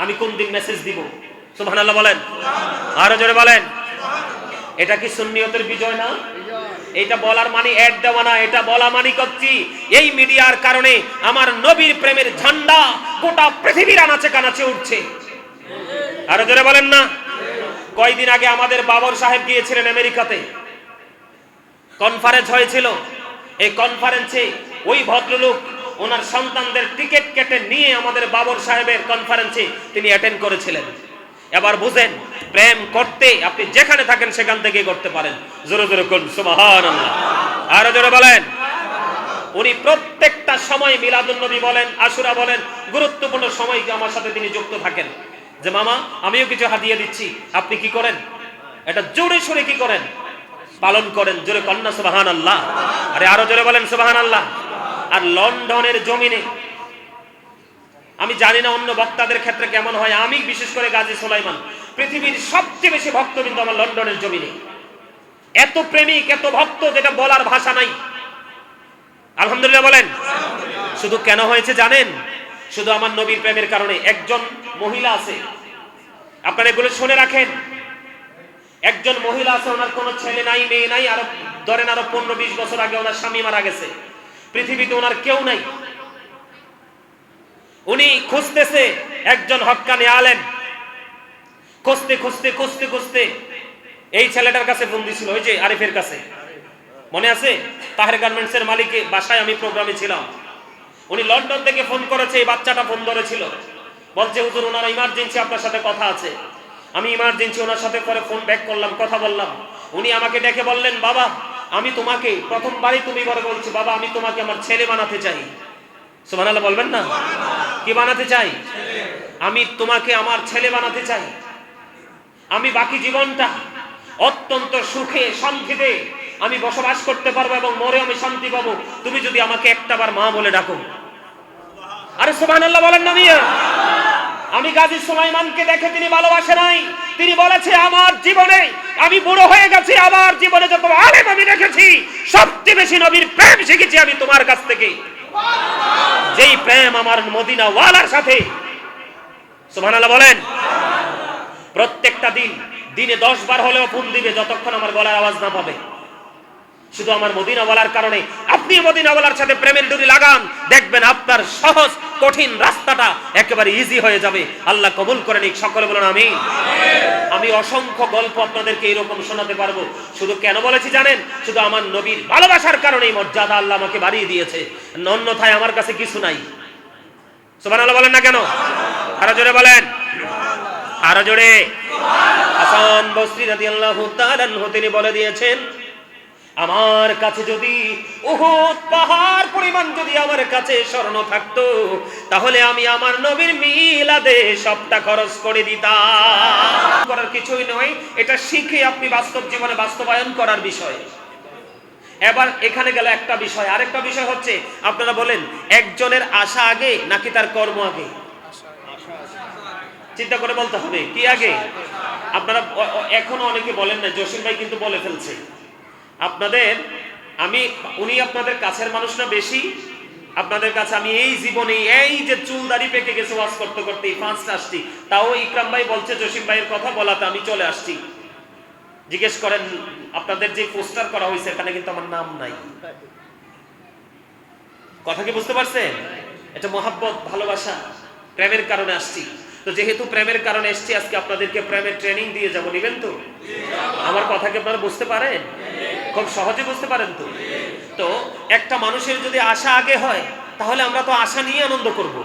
আমি কোন দিন মেসেজ দিব। সুবহানাল্লাহ বলেন, আরো জোরে বলেন। এটা কি সুন্নিয়তের বিজয় না? এটা বলার মানে অ্যাড দেওয়া না, এটা বলা মানে করছি এই মিডিয়ার কারণে আমার নবীর প্রেমের ঝান্ডা গোটা পৃথিবীর আনাচে কানাচে উঠছে। আরো জোরে বলেন না? কয়দিন আগে আমাদের বাবর সাহেব গিয়েছিলেন আমেরিকাতে, কনফারেন্স হয়েছিল। এই কনফারেন্সে ওই ভদ্রলোক ওনার সন্তানদের টিকিট কেটে নিয়ে আমাদের বাবর সাহেবের কনফারেন্সে তিনি অ্যাটেন্ড করেছিলেন। এবার বুঝেন, প্রেম করতে আপনি যেখানে থাকেন সেখান থেকে করতে পারেন। জোরে জোরে কোন সুবহানাল্লাহ, আরো জোরে বলেন। উনি প্রত্যেকটা সময় মিলাদুন নবী বলেন, আশুরা বলেন, গুরুত্বপূর্ণ সময় আমার সাথে তিনি যুক্ত থাকেন। যে মামা আমিও কিছু হাদিয়া দিচ্ছি, আপনি কি করেন? এটা জোরে সোরে কি করেন? পালন করেন। জোরে কন্যা সুবহানাল্লাহ, আরে আরো জোরে বলেন সুবহানাল্লাহ। আর লন্ডনের জমিনে, আমি জানি না অন্য বক্তাদের ক্ষেত্রে কেমন হয়, আমি বিশেষ করে গাজী সুলাইমান, পৃথিবীর সবচেয়ে বেশি ভক্তবৃন্দ আমার লন্ডনের জমিনে। এত প্রেমিক, এত ভক্ত, যেটা বলার ভাষা নাই। আলহামদুলিল্লাহ বলেন। শুধু কেন হয়েছে জানেন? শুধু আমার নবীর প্রেমের কারণে। একজন মহিলা আছে, আপনারা এগুলো শুনে রাখেন। একজন মহিলা আছে, ওনার কোনো ছেলে নাই, মেয়ে নাই, আরো ধরেন আরো 15-20 বছর আগে ওনার স্বামী মারা গেছে, পৃথিবীতে ওনার কেউ নাই। উনি খুঁজতেছে একজন হক্কানি আলেম, খুঁজতে খুঁজতে খুঁজতে খুঁজতে এই ছেলেটার কাছে ফোন দিছিল, ওই যে আরিফের কাছে, মনে আছে? তাহের গার্মেন্টসের মালিকের বাসায় আমি প্রোগ্রামে ছিলাম। উনি লন্ডন থেকে ফোন করেছে, এই বাচ্চাটা ফোন ধরেছিল, বলছে হুজুর ওনার ইমার্জেন্সি আপনার সাথে কথা আছে। আমি ইমার্জেন্সি ওনার সাথে পরে ফোন ব্যাক করলাম, কথা বললাম। উনি আমাকে ডেকে বললেন, বাবা আমি তোমাকে, প্রথমবারই তুমি বলে বলছি, বাবা আমি তোমাকে আমার ছেলে বানাতে চাই। সুবহানাল্লাহ বলবেন না? কি বানাতে চাই? আমি তোমাকে আমার ছেলে বানাতে চাই। আমি বাকি জীবনটা অত্যন্ত সুখে শান্তিতে আমি বসবাস করতে পারবো এবং মরে আমি শান্তি পাবো, তুমি যদি আমাকে একটাবার মা বলে ডাকো। আরে সুবহানাল্লাহ বলেন না মিয়া? আমি গাজী সুলাইমানকে দেখে তিনি ভালোবাসে নাই, তিনি বলেছে আমার জীবনে আমি বুড়ো হয়ে গেছি, আমার জীবনে যত আলেম আমি দেখেছি সবচেয়ে বেশি নবীর প্রেম শিখেছি আমি তোমার কাছ থেকে, যেই প্রেম আমার মদিনা ওয়ালার সাথে। সুবহানাল্লাহ বলেন। প্রত্যেকটা দিনে 10 বার হলেও ফোন দিবে যতক্ষণ আমার গলার আওয়াজ না পাবে। শুধু আমার মদিনা ওয়ালার কারণে। আপনি মদিনা ওয়ালার সাথে প্রেমের ডুরি লাগান, দেখবেন আপনার সহজ কঠিন রাস্তাটা একেবারে ইজি হয়ে যাবে। আল্লাহ কবুল করে নিক, সকলে বলুন আমিন। আমি অসংখ্য গল্প আপনাদেরকে এরকম শোনাতে পারবো। শুধু কেন বলেছি জানেন? শুধু আমার নবীর ভালোবাসার কারণেই মর্যাদা আল্লাহ আমাকে বাড়িয়ে দিয়েছে, অন্যথায় আমার কাছে কিছু নাই। সুবহানাল্লাহ বলেন না কেন? আরো জোরে বলেন, আরো জোরে। হাসান বসরি রাদিয়াল্লাহু তাআলা আনহু তিনি বলে দিয়েছেন, আমার কাছে যদি উহুদ পাহাড় পরিমাণ যদি আমার কাছে স্বর্ণ থাকতো, তাহলে আমি আমার নবীর মিলাদে সবটা খরচ করে দিতাম। করার কিছুই নয়, এটা শিখে আপনি বাস্তব জীবনে বাস্তবায়ন করার বিষয়। এবার এখানে গেল একটা বিষয়। আরেকটা বিষয় হচ্ছে, আপনারা বলেন একজনের আশা আগে নাকি তার কর্ম আগে? চিন্তা করে বলতে হবে, কি আগে? আপনারা এখনো অনেকে বলেন না, জসিম ভাই কিন্তু বলে ফেলছে আপনাদের। উনি আপনাদের কাছের মানুষ না বেশি, আপনাদের কাছে আমি এই জীবনে এই যে চুল দাড়ি পেকে গেছে ওয়াজ করতে করতে ফার্স্ট আসছি, তাও ইকরাম ভাই বলছে জসিম ভাইয়ের কথা বলাতে আমি চলে আসছি। জিজ্ঞেস করেন আপনাদের যে পোস্টার করা হয়েছে এখানে কিন্তু আমার নাম নাই। কথা কি বুঝতে পারছেন? এটা মহাব্বত, ভালোবাসা, প্রেমের কারণে আসছি। তো যেহেতু প্রেমের কারণে এসেছি, আজকে আপনাদেরকে প্রেমের ট্রেনিং দিয়ে যাব, নেবেন তো? আমার কথা কি আপনারা বুঝতে পারেন? খুব সহজে বুঝতে পারেন তো? তো একটা মানুষের যদি আশা আগে হয়, তাহলে আমরা তো আশা নিয়ে আনন্দ করব।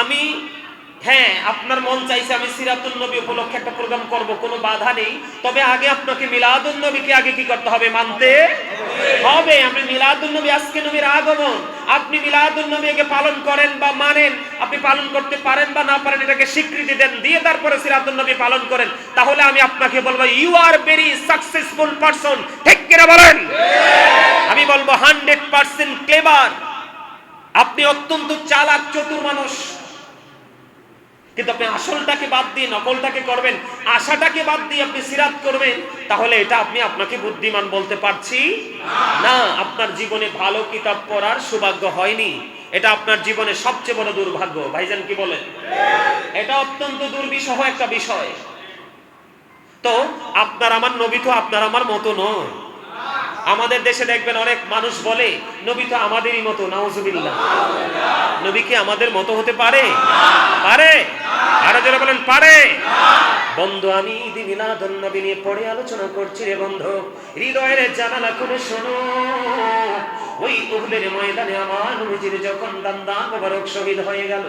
আমি হ্যাঁ, আপনার মন চাইছে আমি সিরাতুন নবী উপলক্ষে একটা প্রোগ্রাম করব, কোনো বাধা নেই। তবে আগে আপনাকে মিলাদুন নবীকে আগে কি করতে হবে? মানতে হবে। আপনি মিলাদুন নবী, আজকে নবীর আগমন, আপনি মিলাদুন নবীকে পালন করেন বা মানেন, আপনি পালন করতে পারেন বা না পারেন, এটাকে স্বীকৃতি দেন, দিয়ে তারপরে সিরাতুন নবী পালন করেন, তাহলে আমি আপনাকে বলবো you are very successful person. ঠিক কিনা বলেন? আমি বলবো 100% ক্লেভার, আপনি অত্যন্ত চালাক চতুর মানুষ। কিন্তু আপনি আসলটাকে বাদ দিয়ে নকলটাকে করবেন, আশাটাকে বাদ দিয়ে আপনি সিরাত করবেন, তাহলে এটা আপনাকে বুদ্ধিমান বলতে পারছি না। আপনার জীবনে ভালো কিতাব পড়ার সৌভাগ্য হয়নি, এটা আপনার জীবনে সবচেয়ে বড় দুর্ভাগ্য। ভাইজান কি বলেন? এটা অত্যন্ত দুর্বিষহ একটা বিষয়। তো আপনার আমার নবী তো আপনার আমার মতো নয়। আমাদের দেশে দেখবেন অনেক মানুষ বলে নবী তো আমাদেরই মতো। নাউজুবিল্লাহ। নবী কি আমাদের মতো হতে পারে? পারে? আরো যারা বলেন পারে। বন্ধু, আমি ঈদ মিলাদুন নবী নিয়ে পড়ে আলোচনা করছি রে বন্ধু। হৃদয়ের জানালা খুলে শোনো, ওই উহুদের ময়দানে আমার নবীজির যখন দান্দান মোবারক শহীদ হয়ে গেল,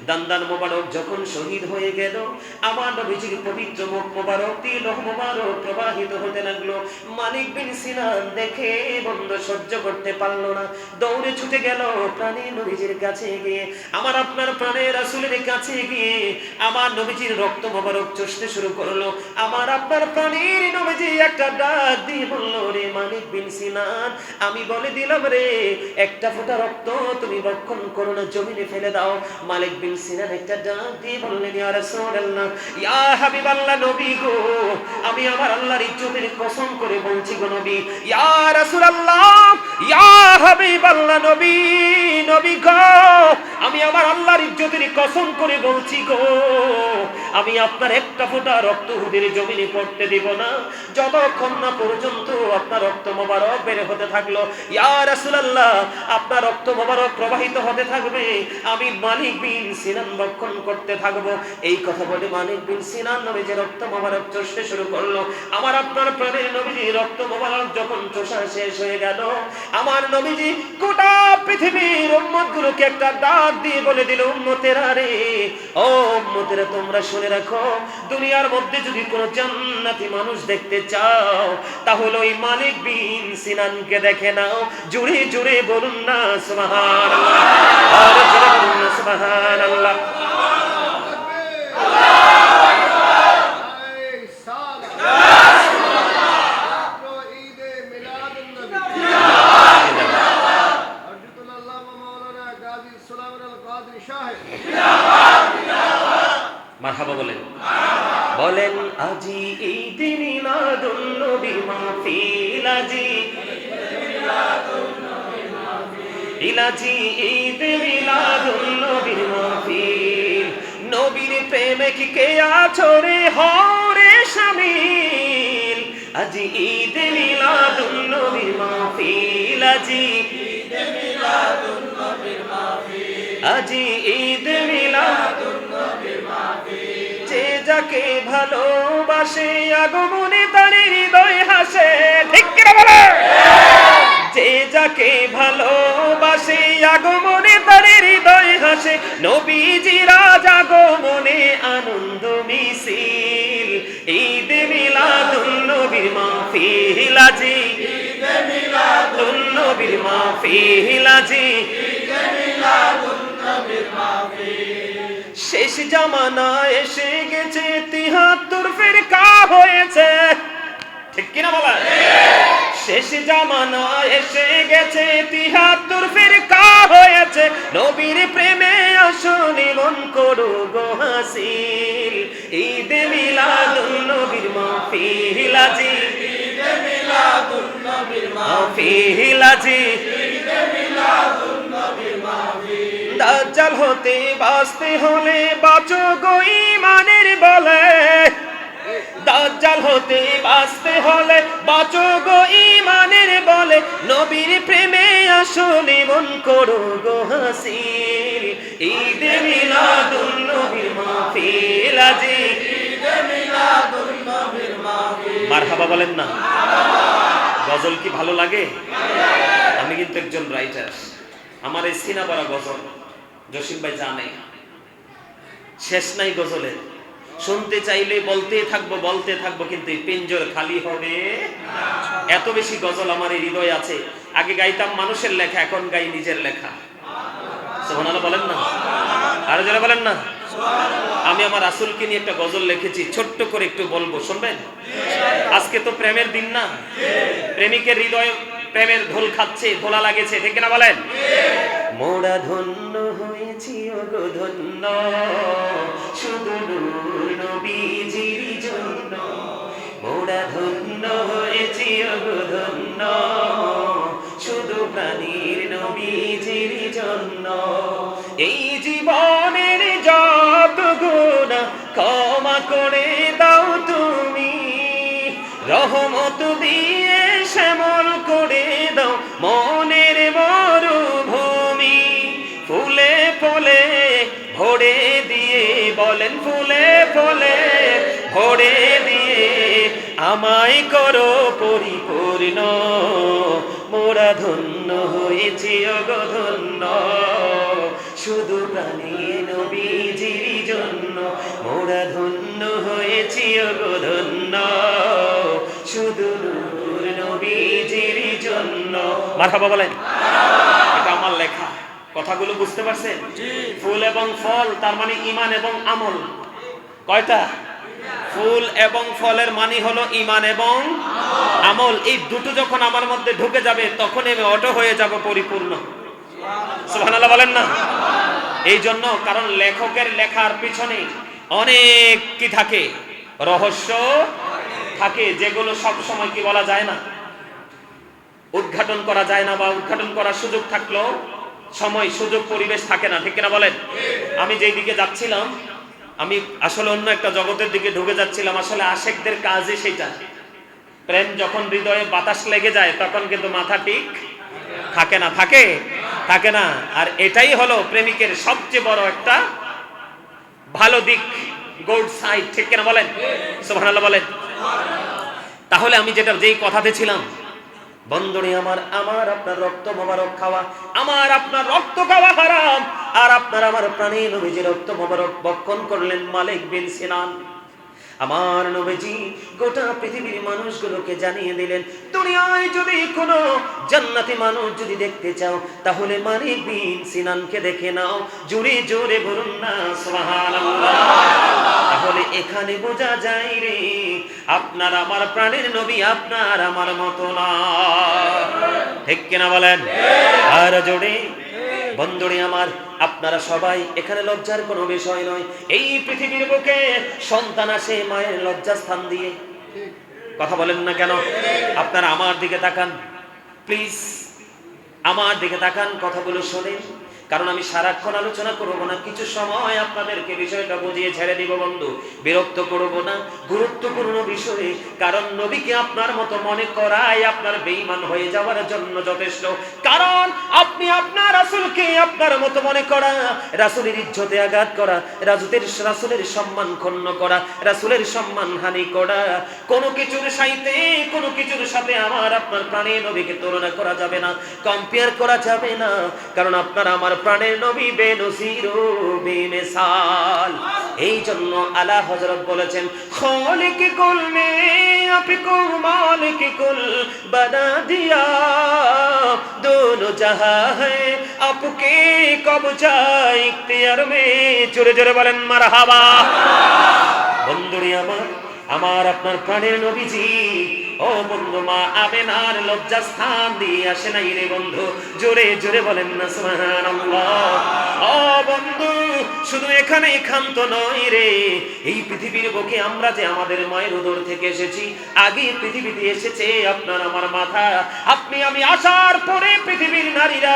দান্দান মোবারক যখন শহীদ হয়ে গেল, আমার নবীজির পবিত্র মুখ মোবারক তিল মোবারক প্রবাহিত হতে লাগলো। মালিক বিন সিনান দেখে বন্ধু সহ্য করতে পারলো না, দৌড়ে ছুটে গেল প্রাণের নবীজির কাছে গিয়ে, আমার আপনার প্রাণের রাসূলের কাছে গিয়ে আমার নবীজির রক্ত মোবারক চষতে শুরু করলো। আমার আপনার প্রাণের নবীজি একটা ডাক দিয়ে বলল, রে মালিক বিন সিনান, আমি বলে দিলাম রে, একটা ফোঁটা রক্ত তুমি রক্ষণ করো না, জমিনে ফেলে দাও। মালিক বিন সিনান একটা ডাক দিয়ে বললেন, ইয়া রাসূলুল্লাহ, ইয়া হাবিবাল্লাহ, নবী গো, আমি আমার আল্লাহর ইজ্জতের কসম করে বলছি গো নবী, ইয়া রাসূলুল্লাহ, ইয়া হাবিবাল্লাহ, নবী, নবী গো, আমি আমার আল্লাহর ইজ্জতের কসম করে বলছি গো, আমি আপনার একটা ফোঁটা রক্ত উহুদের জমিনে পড়তে দিব না, যতক্ষণ না পর্যন্ত আপনার রক্ত মোবারক বের হতে থাকলো। ইয়া রাসূলুল্লাহ, আপনার রক্ত মোবারক প্রবাহিত হতে থাকবে, আমি মালিক বিন সিনান রক্ষণ করতে থাকবো। এই কথা বলে মালিক বিন সিনান নবীজি রক্ত মোবারক চষতে শুরু করলো। আমার আপনার প্রাণের নবীজি রক্ত মোবারক যখন চষা শেষ হয়ে গেল, আমার নবীজি গোটা পৃথিবীর উম্মতগুলোকে একটা ডাক দিয়ে বলে দিল, উম্মতেরা রে, ও উম্মতেরা, তোমরা শুনে রাখো, দুনিয়ার মধ্যে যদি কোনো জান্নাতি মানুষ দেখতে চাও, তাহলে ওই মালিক বিন সিনানকে দেখে নাও। জুড়ে জুড়ে বলুন না সুবহানাল্লাহ, আর জুড়ে বলুন না সুবহানাল্লাহ। মারহাবা বলেন। বলেন আজি ঈদ মিলাদুন নবী মাহফিল, আজি ইলাজি ঈদ মিলাদুন নবী মাহফিল, নবীর প্রেমে কি কে আছো রে হরে শামিল, আজি ঈদ মিলাদুন নবী মাহফিল, আজি ঈদ মিলাদুন নবী মাহফিল, আজি ঈদ মিলাদুন নবী মাহফিল, যে যাকে ভালোবাসে আগমনে তার হৃদয় হাসে। ঠিক কিনা বলে? যে যাকে ভালোবাসে আগমনে তার হৃদয় হাসে, নবীজির আগমনে আনন্দ মিছিল, ঈদ মিলাদুন নবীর মাহফিল, আজি ঈদ মিলাদুন নবীর মাহফিল, আজি ঈদ মিলাদুন নবীর মাহফিল। শেষ জামানা এসে গেছে, ৭৩ ফিরকা হয়েছে। ঠিক কিনা বলা? শেষ জামানা এসে গেছে, ৭৩ ফিরকা হয়েছে, নবীর প্রেমে আসলে মন করো গো হাসিল, ঈদ মিলাদুন নবীর মাহফিল, আজি ঈদ মিলাদুন নবীর মাহফিল, আজি ঈদ মিলাদুন নবীর মাহফিল। দাজ্জাল হতে বাঁচতে হলে বাঁচো গো ঈমানের বলে, দাজ্জাল হতে বাঁচতে হলে বাঁচো গো ঈমানের বলে, নবীর প্রেমে আসলে মন করো গো হাসিল, ঈদ মিলাদুন নবীর মাহফিল, আজি ঈদ মিলাদুন নবীর মাহফিল। মারহাবা বলেন না? গজল কি ভালো লাগে? আমি কিন্তু একজন রাইটার, আমার এই সিনা বড় গজল জসিম ভাই জানে, শেষ নাই গজলের। শুনতে চাইলে বলতে থাকবো, কিন্তু এই পিঞ্জর খালি হবে। এত বেশি গজল আমার এই হৃদয় আছে। আগে গাইতাম মানুষের লেখা, এখন গাই নিজের লেখা। সুবহানাল্লাহ বলেন না? আরো যারা বলেন না? আমি আমার রাসূলকে নিয়ে একটা গজল লিখেছি, ছোট্ট করে একটু বলবো, শুনবেন? আজকে তো প্রেমের দিন না? প্রেমিকের হৃদয় প্রেমের ঢোল খাচ্ছে, ধোলা লাগেছে, ঠিক কিনা বলেন? মোরা ধন্য হয়েছি ওগো ধন্য, শুধু নূর নবীজির জন্য। মোরা ধন্য হয়েছি ওগো ধন্য, শুধু প্রাণীর নবীজির জন্য। এই জীবনের যত গুনাহ ক্ষমা করে দাও তুমি, রহমত দিয়ে শ্যামল করে দাও মনের মরুভূমি। ফুলে ফলে ভরে দিয়ে, বলেন ফুলে ফলে ভরে দিয়ে আমায় করো পরিপূর্ণ। মোরা ধন্য হয়েছি ওগো ধন্য, শুধু প্রাণী নবীজির জন্য। মোরা ধন্য হয়েছি ওগো ধন্য, শুধু নূর নবীজির জন্য। মারহাবা বলেন? এটা আমার লেখা, কথাগুলো বুঝতে পারছেন? ফুল এবং ফল তার মানে ঈমান এবং আমল। কয়টা? ফুল এবং ফলের মানে হলো ঈমান এবং আমল। এই দুটো যখন আমার মধ্যে ঢুকে যাবে, তখন আমি অটো হয়ে যাব পরিপূর্ণ। সুবহানাল্লাহ বলেন না? এই জন্য, কারণ লেখকের লেখার পিছনে অনেক কি থাকে, রহস্য থাকে, যেগুলো সব সময় কি বলা যায় না, উদ্ঘাটন করা যায় না, বা উদ্ঘাটন করার সুযোগ থাকলেও সময় সুযোগ পরিবেশ থাকে না, ঠিক কিনা বলেন? আমি যেই দিকে যাচ্ছিলাম, আমি আসলে অন্য একটা জগতের দিকে ঢুকে যাচ্ছিলাম। আসলে আশেকদের কাজই সেটা। প্রেম যখন হৃদয়ে বাতাস লেগে যায়, তখন কিন্তু মাথা ঠিক থাকে না, থাকে না। আর এটাই হলো প্রেমিকের সবচেয়ে বড় একটা ভালো দিক, গুড সাইড, ঠিক কিনা বলেন? সুবহানাল্লাহ বলেন? তাহলে আমি যেই কথাতে ছিলাম, বন্ধুরে আমার, আপনার রক্ত মোবারক খাওয়া, আমার আপনার রক্ত খাওয়া হারাম, আর আপনার আমার প্রাণী নবীজির রক্ত মোবারক ভক্ষণ করলেন মালিক বিন সিনান। আমার নবীজি গোটা পৃথিবীর মানুষগুলোকে জানিয়ে দিলেন, দুনিয়ায় যদি কোনো জান্নাতি মানুষ যদি দেখতে চাও, তাহলে মালিক বিন সিনানকে দেখে নাও। জোরে জোরে বলুন না সুবহানাল্লাহ। তাহলে এখানে বোঝা যায় রে, আপনার আমার প্রাণের নবী আপনার আমার মতো না, ঠিক কিনা বলেন? আর জোরে বন্ধুরে আমার, আপনারা সবাই এখানে লজ্জার কোনো বিষয় নয়। এই পৃথিবীর বুকে সন্তান আসে মায়ের লজ্জাস্থান দিয়ে, কথা বলেন না কেন? আপনারা আমার দিকে তাকান প্লিজ, আমার দিকে তাকান, কথাগুলো শোনেন। কারণ আমি সারাক্ষণ আলোচনা করবো না, কিছু সময় আপনাদেরকে বিষয়টা বুঝিয়ে ছেড়ে দিব বন্ধু, বিরক্ত করব না। গুরুত্বপূর্ণ বিষয়ে, কারণ নবীকে আপনার মতো মনে করাই আপনার বেঈমান হয়ে যাওয়ার জন্য যথেষ্ট। কারণ আপনি আপনার রাসূলকে আপনার মতো মনে করা, রাসূলের ইজ্জতে আঘাত করা, রাসূলের সম্মান ক্ষুণ্ণ করা, রাসূলের সম্মান হানি করা, কোনো কিছুর সাথে কোনো কিছুর সাথে আমার আপনার প্রাণের নবীকে তুলনা করা যাবে না, কম্পেয়ার করা যাবে না। কারণ আপনার আমার প্রাণের নবী বেনজির ও বেমিসাল। এই জন্য আলা হযরত বলেছেন, খালিক কুল মে আপকো মালিক কুল বানা দিয়া, দোনো জাহাঁ হ্যায় আপকে কবজা ইখতিয়ার মে। জোরে জোরে বলেন মারহাবা। বন্ধুরে আমার আপনার প্রাণের নবীজি, ও বন্ধু, মা আমেনার লজ্জাস্থান দিয়ে আসে নাই রে বন্ধু, জোরে জোরে বলেন না সুবহানাল্লাহ। ও বন্ধু, শুধু এখানে ক্ষান্ত নয় রে, এই পৃথিবীর বুকে আমরা যে আমাদের মায়ের উদর থেকে এসেছি, আগে পৃথিবীতে এসেছে আপনার আমার মাথা। আপনি আমি আসার পরে পৃথিবীর নারীরা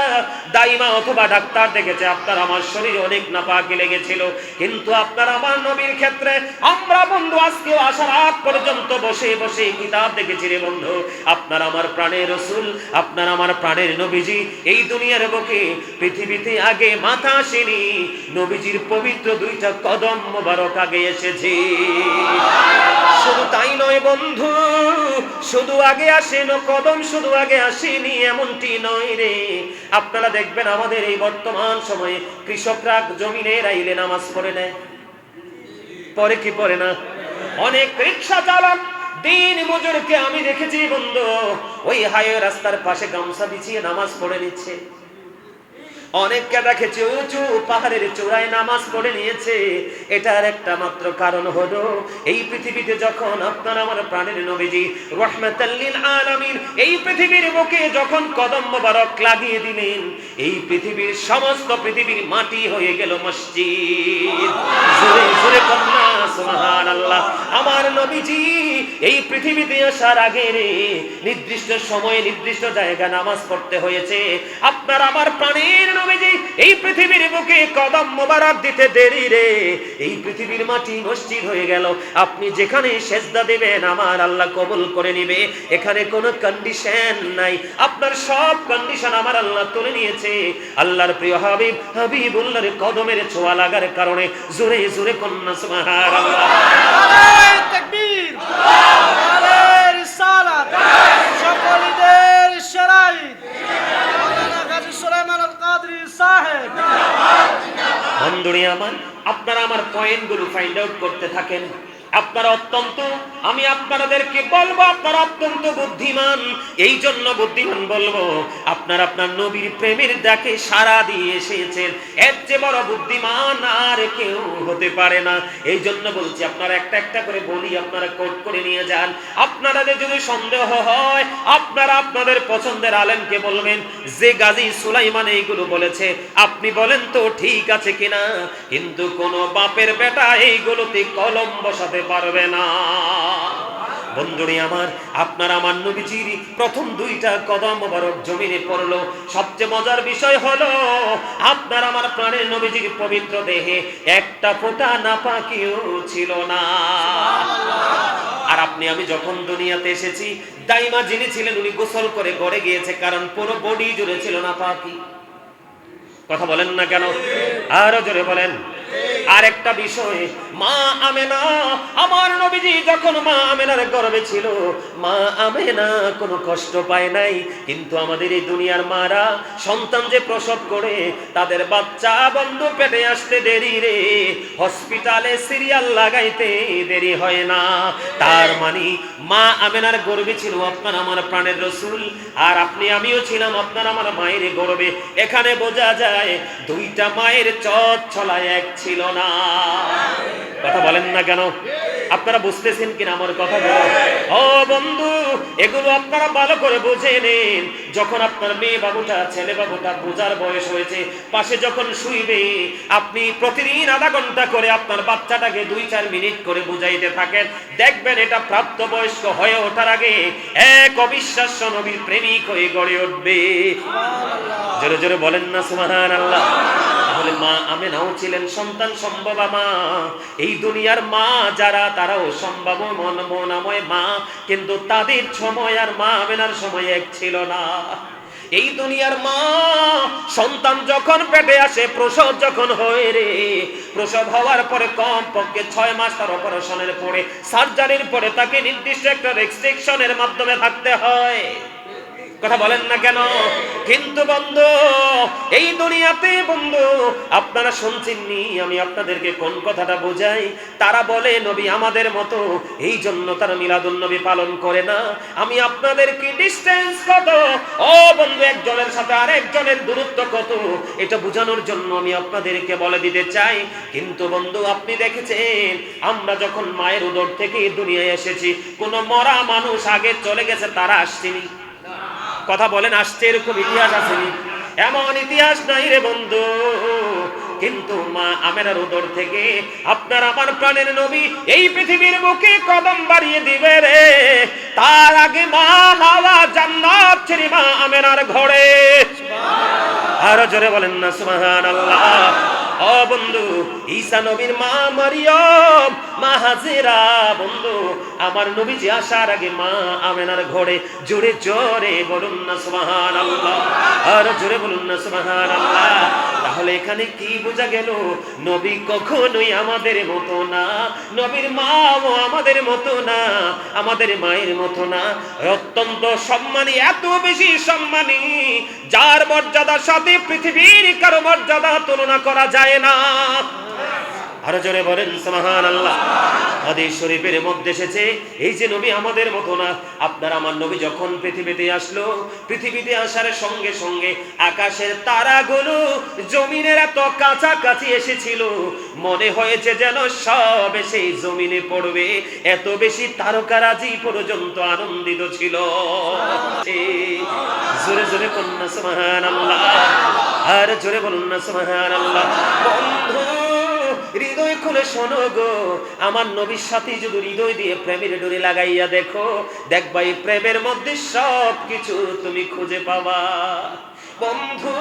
দাইমা অথবা ডাক্তার দেখেছে আপনার আমার শরীরে অনেক নাপাকি লেগেছিল, কিন্তু আপনার আমার নবীর ক্ষেত্রে আমরা বন্ধু আজকেও আসার আগ পর্যন্ত বসে বসে কিতাব দেখে দেখেছি রে বন্ধু, আপনার আমার প্রাণের রাসূল, আপনার আমার প্রাণের নবীজি এই দুনিয়ার বুকে পৃথিবীতে আগে মাথা আসেনি, নবীজির পবিত্র দুইটা কদম মোবারক আগে এসেছে। শুধু তাই নয় বন্ধু, শুধু আগে আসেন কদম, শুধু আগে আসেনি এমনটি নয় রে। আপনারা দেখবেন আমাদের এই বর্তমান সময়ে কৃষকরা জমিনে রাইলে নামাজ পড়ে নেয়, পরে কি পড়ে না? অনেক রিক্সা চালক দিন মজুরকে আমি দেখেছি বন্ধু, ওই হাইওয়ে রাস্তার পাশে গামছা বিছিয়ে নামাজ পড়ে নিচ্ছে। অনেককে দেখেছি উঁচু পাহাড়ের চূড়ায় নামাজ পড়ে নিয়েছে। এটার একটা মাত্র কারণ হলো এই পৃথিবীতে যখন আপনার আমার প্রাণের নবীজি রাহমাতাল লিল আলামিন এই পৃথিবীর বুকে যখন কদম মোবারক লাগিয়ে দিলেন, এই পৃথিবীর সমস্ত পৃথিবীর মাটি হয়ে গেল মসজিদ। জোরে জোরে কন্যা সুবহানাল্লাহ। আমার নবীজি এই পৃথিবীতে আসার আগে রে নির্দিষ্ট সময়ে নির্দিষ্ট জায়গা নামাজ পড়তে হয়েছে। আপনার আমার প্রাণের নবীজি এই পৃথিবীর বুকে কদম মোবারক দিতে দেরি রে, এই পৃথিবীর মাটি মসজিদ হয়ে গেল। আপনি যেখানে সেজদা দিবেন আমার আল্লাহ কবুল করে নিবে, এখানে কোনো কন্ডিশন নাই। আপনার সব কন্ডিশন আমার আল্লাহ তুলে নিয়েছে। আল্লাহর প্রিয় হাবিব হাবিবুল্লাহর কদমের ছোঁয়া লাগার কারণে জোরে জোরে কন্যা সুবহানাল্লাহ। নারে তাকবীর, নারে রিসালাত, সকলদের শরাইত, মাওলানা গাজী সুলাইমান আল কাদরী সাহেব। বন্ধুরে আমার, আপনারা আমার পয়েন্টগুলো ফাইন্ড আউট করতে থাকেন। আপনারা অত্যন্ত, আমি আপনাদেরকে বলবো আপনারা অত্যন্ত বুদ্ধিমান। এই জন্য বুদ্ধিমান বলবো, আপনারা আপনার নবীর প্রেমের ডাকে সাড়া দিয়ে এসেছেন। এর চেয়ে বড় বুদ্ধিমান আর কেউ হতে পারে না। এই জন্য বলছি আপনারা একটা একটা করে বলি, আপনারা কোট করে নিয়ে যান। আপনাদের যদি সন্দেহ হয় আপনারা আপনাদের পছন্দের আলেমকে বলবেন যে গাজী সুলাইমান এইগুলো বলেছে, আপনি বলেন তো ঠিক আছে কিনা। কিন্তু কোন বাপের বেটা এইগুলোতে কলম বসাতে পারবে না। বন্ধুরে আমার, আপনার আমার নবীজির প্রথম দুইটা কদম মোবারক জমিনে পড়লো। সবচেয়ে মজার বিষয় হলো আপনার আমার প্রাণের নবীজির পবিত্র দেহে একটা ফোঁটা নাপাকিও ছিল না। আর আপনি আমি যখন দুনিয়াতে এসেছি, দাইমা যিনি ছিলেন উনি গোসল করে গড়ে গিয়েছে, কারণ পুরো বডি জুড়ে ছিল নাপাকি। কথা বলেন না কেন? আরো জোরে বলেন। আর একটা বিষয়, মা আমেনা, আমার নবীজি যখন মা আমেনার গর্ভে ছিল, মা আমেনা কোনো কষ্ট পায় নাই। কিন্তু আমাদের এই দুনিয়ার মারা সন্তান যে প্রসব করে তাদের বাচ্চা বন্ধু পেটে আসতে দেরি রে, হসপিটালে সিরিয়াল লাগাইতে দেরি হয় না। তার মানে মা আমেনার গর্ভে ছিল আপনার আমার প্রাণের রাসূল, আর আপনি আমিও ছিলাম আপনার আমার মায়ের গর্ভে। এখানে বোঝা যায় দুইটা মায়ের ছলায় এক ছিল না। কথা বলেন না কেন? আপনারা বুঝতেছেন কিনা আমার কথাগুলো? ও বন্ধু, এগুলো আপনারা ভালো করে বুঝে নিন। যখন আপনার মেয়ে বাবুটা ছেলে বাবুটা বোঝার বয়স হয়েছে, পাশে যখন শুইবে, আপনি প্রতিদিন আধা ঘন্টা করে আপনার বাচ্চাটাকে 2-4 মিনিট করে বুঝাইতে থাকেন। দেখবেন এটা প্রাপ্তবয়স্ক হয়ে ওঠার আগে এক অবিশ্বাস্য নবীর প্রেমিক হয়ে গড়ে উঠবে। জোরে জোরে বলেন না সুবহানাল্লাহ। তাহলে মা আমেনাও ছিলেন সন্তান সম্ভবা মা। এই দুনিয়ার মা যারা, তারাও সম্ভব মনাময় মা, কিন্তু তাদের সময় আর মা আমেনার সময় এক ছিল না। এই দুনিয়ার মা সন্তান যখন পেটে আসে, প্রসব যখন হয় রে, প্রসব হওয়ার পরে কম পক্ষে 6 মাস তার অপারেশনের পরে, সার্জারির পরে তাকে নির্দিষ্ট একটা রেস্ট্রিকশনের মাধ্যমে থাকতে হয়। কথা বলেন না কেন? কিন্তু বন্ধু, এই দুনিয়াতে বন্ধু আপনারা শুনছেননি আমি আপনাদেরকে কোন কথাটা বোঝাই। তারা বলে নবী আমাদের মতো, এই জন্য তারা মিলাদুন নবী পালন করে না। আমি আপনাদেরকে ডিসটেন্স কত, ও বন্ধু, একজনের সাথে আরেকজনের দূরত্ব কত, এটা বোঝানোর জন্য আমি আপনাদেরকে বলে দিতে চাই। কিন্তু বন্ধু, আপনি দেখেছেন আমরা যখন মায়ের উদর থেকে দুনিয়ায় এসেছি, কোন মরা মানুষ আগে চলে গেছে, তারা আসছেনি? কথা বলেন, আসছে এরকম ইতিহাস আসেনি? এমন ইতিহাস নাই রে বন্ধু। কিন্তু মা আমেনার উদর থেকে আপনার আমার প্রাণের নবী এই পৃথিবীর বুকে কদম বাড়িয়ে দিবে রে, তার আগে মা হাওয়া জান্নাত ছেড়ে মা আমেনার ঘরে। আরো জোরে বলেন না সুবহানাল্লাহ। ও বন্ধু, ঈসা নবীর মা মারিয়ম মা হাজেরা বন্ধু আমার নবীজি আসার আগে মা আমেনার ঘরে জোরে জোরে বলুন না সুবহানাল্লাহ, আর জোরে বলুন না সুবহানাল্লাহ। তাহলে এখানে কি বোঝা গেল? নবী কখনোই আমাদের মতো না, নবীর মাও আমাদের মতো না, আমাদের মায়ের মতো না। অত্যন্ত সম্মানী, এত বেশি সম্মানী যার মর্যাদার সাথে পৃথিবীর কারো মর্যাদা তুলনা করা যায় না। আরো জোরে বলেন সুবহানাল্লাহ। হাদিস শরীফের মধ্যে এসেছে এই যে নবী আমাদের মতো না। আপনার আমার নবী যখন পৃথিবীতে আসলো, পৃথিবীতে আসার সঙ্গে সঙ্গে আকাশের তারাগুলো জমিনের এত কাছাকাছি এসেছিল, মনে হয়েছে যেন সব এসে জমিনে পড়বে, এত বেশি তারকারাজি পর্যন্ত আনন্দিত ছিল। জোরে জোরে বলুন না সুবহানাল্লাহ, আর জোরে বলুন না সুবহানাল্লাহ। বন্ধু হৃদয় খুলে শোনো গো, আমার নবীর সাথে যদি হৃদয় দিয়ে প্রেমের ডোরি লাগাইয়া দেখো, দেখবা এই প্রেমের মধ্যে সব কিছু তুমি খুঁজে পাবা। বন্ধু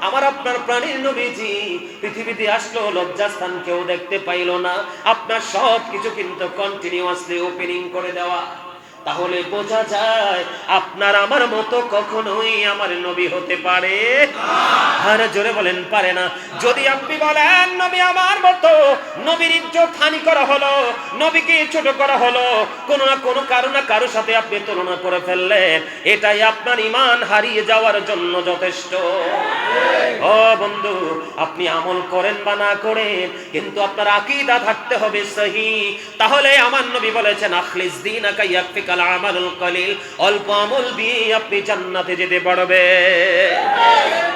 আমার আপনার প্রাণীর নবীজি পৃথিবীতে আসলো, লজ্জাস্থান কেউ দেখতে পাইল না, আপনার সব কিছু কিন্তু কন্টিনিউয়াসলি ওপেনিং করে দেওয়া। তাহলে বোঝা যায় আপনার আমার মতো কখনোই আমার নবী হতে পারে আর জোরে বলেন পারে না। যদি আপনি বলেন নবী আমার মতো, নবীর ইজ্জত হানি করা হলো, নবীকে ছোট করা হলো, কোনো না কোনো কারোর সাথে আপনি তুলনা করে ফেললেন, এটাই আপনার ঈমান হারিয়ে যাওয়ার জন্য যথেষ্ট। ও বন্ধু আপনি আমল করেন বা না করেন, কিন্তু আপনার আকীদা থাকতে হবে সহি। তাহলে আমার নবী বলেছেন আখলিস দীনাকা ইয়াকফিকাল আমালুল কলিল, অল্প আমল দিয়ে আপনি জান্নাতে যেতে পারবে।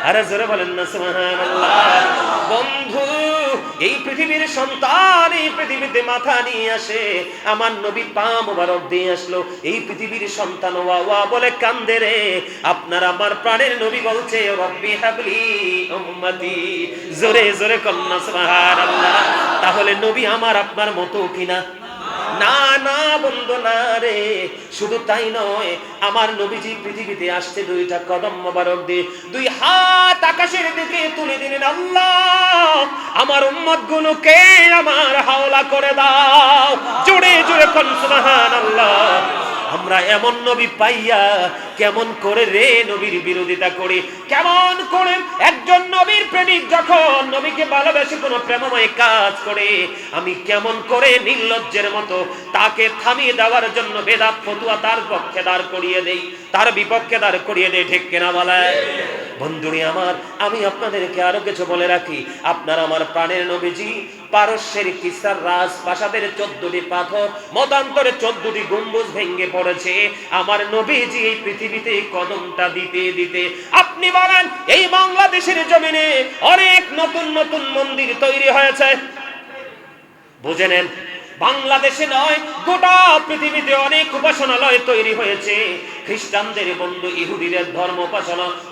আরে জোরে বলেন না সুবহানাল্লাহ। বন্ধু এই পৃথিবীর সন্তান এই পৃথিবীতে মাথা নিয়ে আসে, আমার নবী পা মোবারক দিয়ে আসলো, এই পৃথিবীর সন্তান ওয়া ওয়া বলে কান্দে রে। আপনার আমার প্রাণের নবী বলছে রব্বি হাবলি উম্মতি, জোরে জোরে কন্না সুবহানাল্লাহ। তাহলে নবী আমার আপনার মতো কিনা? না না বন্ধু না রে। শুধু তাই নয়, আমার নবীজি পৃথিবীতে আসছে দুইটা কদম মোবারক দিয়ে, দুই হাত আকাশের দিকে তুলে দিলেন, আল্লাহ আমার উম্মত গুলোকে আমার হাওলা করে দাও। জোরে জোরে কোন সুবহানাল্লাহ। আমরা এমন নবী পাইয়া কেমন করে রে নবীর বিরোধিতা করি, কেমন করে একজন নবীর প্রেমিক যখন নবীকে ভালোবেসে কোনো প্রেমময় কাজ করে, আমি কেমন করে নির্লজ্জের মতো তাকে থামিয়ে দেওয়ার জন্য বেদাত ফতুয়া তার পক্ষে দাঁড় করিয়ে দেই, তার বিপক্ষে দাঁড় করিয়ে দেই, ঠিক কিনা বলে? বন্ধুরি আমার, আমি আপনাদেরকে আরো কিছু বলে রাখি। আপনার আমার প্রাণের নবীজি পারস্যের কিসার রাজপ্রাসাদের 14টি পাথর, মতান্তরে 14টি গম্বুজ ভেঙে পড়েছে। আমার নবীজি এই পৃথিবীতে কদমটা দিতে দিতে, আপনি বলেন এই বাংলাদেশের জমিনে অনেক নতুন নতুন মন্দির তৈরি হয়েছে, বুঝে নেন। বাংলাদেশে নয়, গোটা পৃথিবীতে অনেক উপাসনালয় তৈরি হয়েছে। খ্রিস্টানদের বন্ধু ইহুদিদের ধর্ম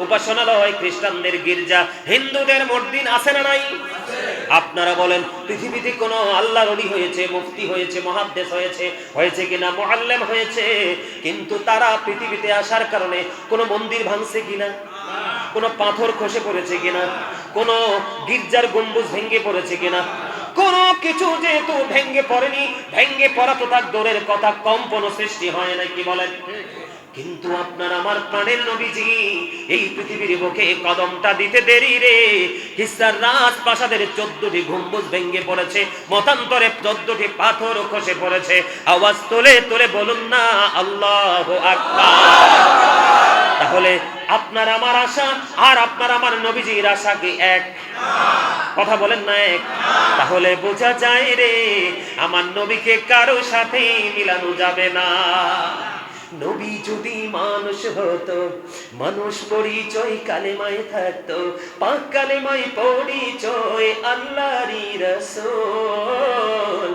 উপাসনালয়, খ্রিস্টানদের গির্জা, হিন্দুদের মসজিদ আছে না নাই? আপনারা বলেন পৃথিবীতে কোনো আল্লাহর ওলি হয়েছে, মুফতি হয়েছে, মুহাদ্দিস হয়েছে কিনা, মুআল্লিম হয়েছে, কিন্তু তারা পৃথিবীতে আসার কারণে কোনো মন্দির ভাঙছে কিনা, কোনো পাথর খসে পড়েছে কিনা, কোনো গির্জার গম্বুজ ভেঙে পড়েছে কিনা? কোনো কিছু যেহেতু ভেঙে পড়েনি, ভেঙে পড়া তো তার দূরের কথা, কম্পন সৃষ্টি হয় না, কি বলেন? কিন্তু আপনার আমার প্রাণের নবীজি এই পৃথিবীর বুকে কদমটা দিতে দেরি রে, কিসার রাজপ্রাসাদের 14টি গম্বুজ ভেঙে পড়েছে, মতান্তরে 14টি পাথর খসে পড়েছে। আওয়াজ তোলে তোলে বলুন না আল্লাহু আকবার। তাহলে আপনার আমার আশা আর আপনার আমার নবীজির আশা কি এক? কথা বলেন না এক? তাহলে বোঝা যায় রে আমার নবীকে কারো সাথে মিলানো যাবে না। নবী যদি মানুষ হতো, মানুষ পরিচয় কালেমায় থাকতো, পাক কালেমায় পরিচয় আল্লাহরই রাসূল,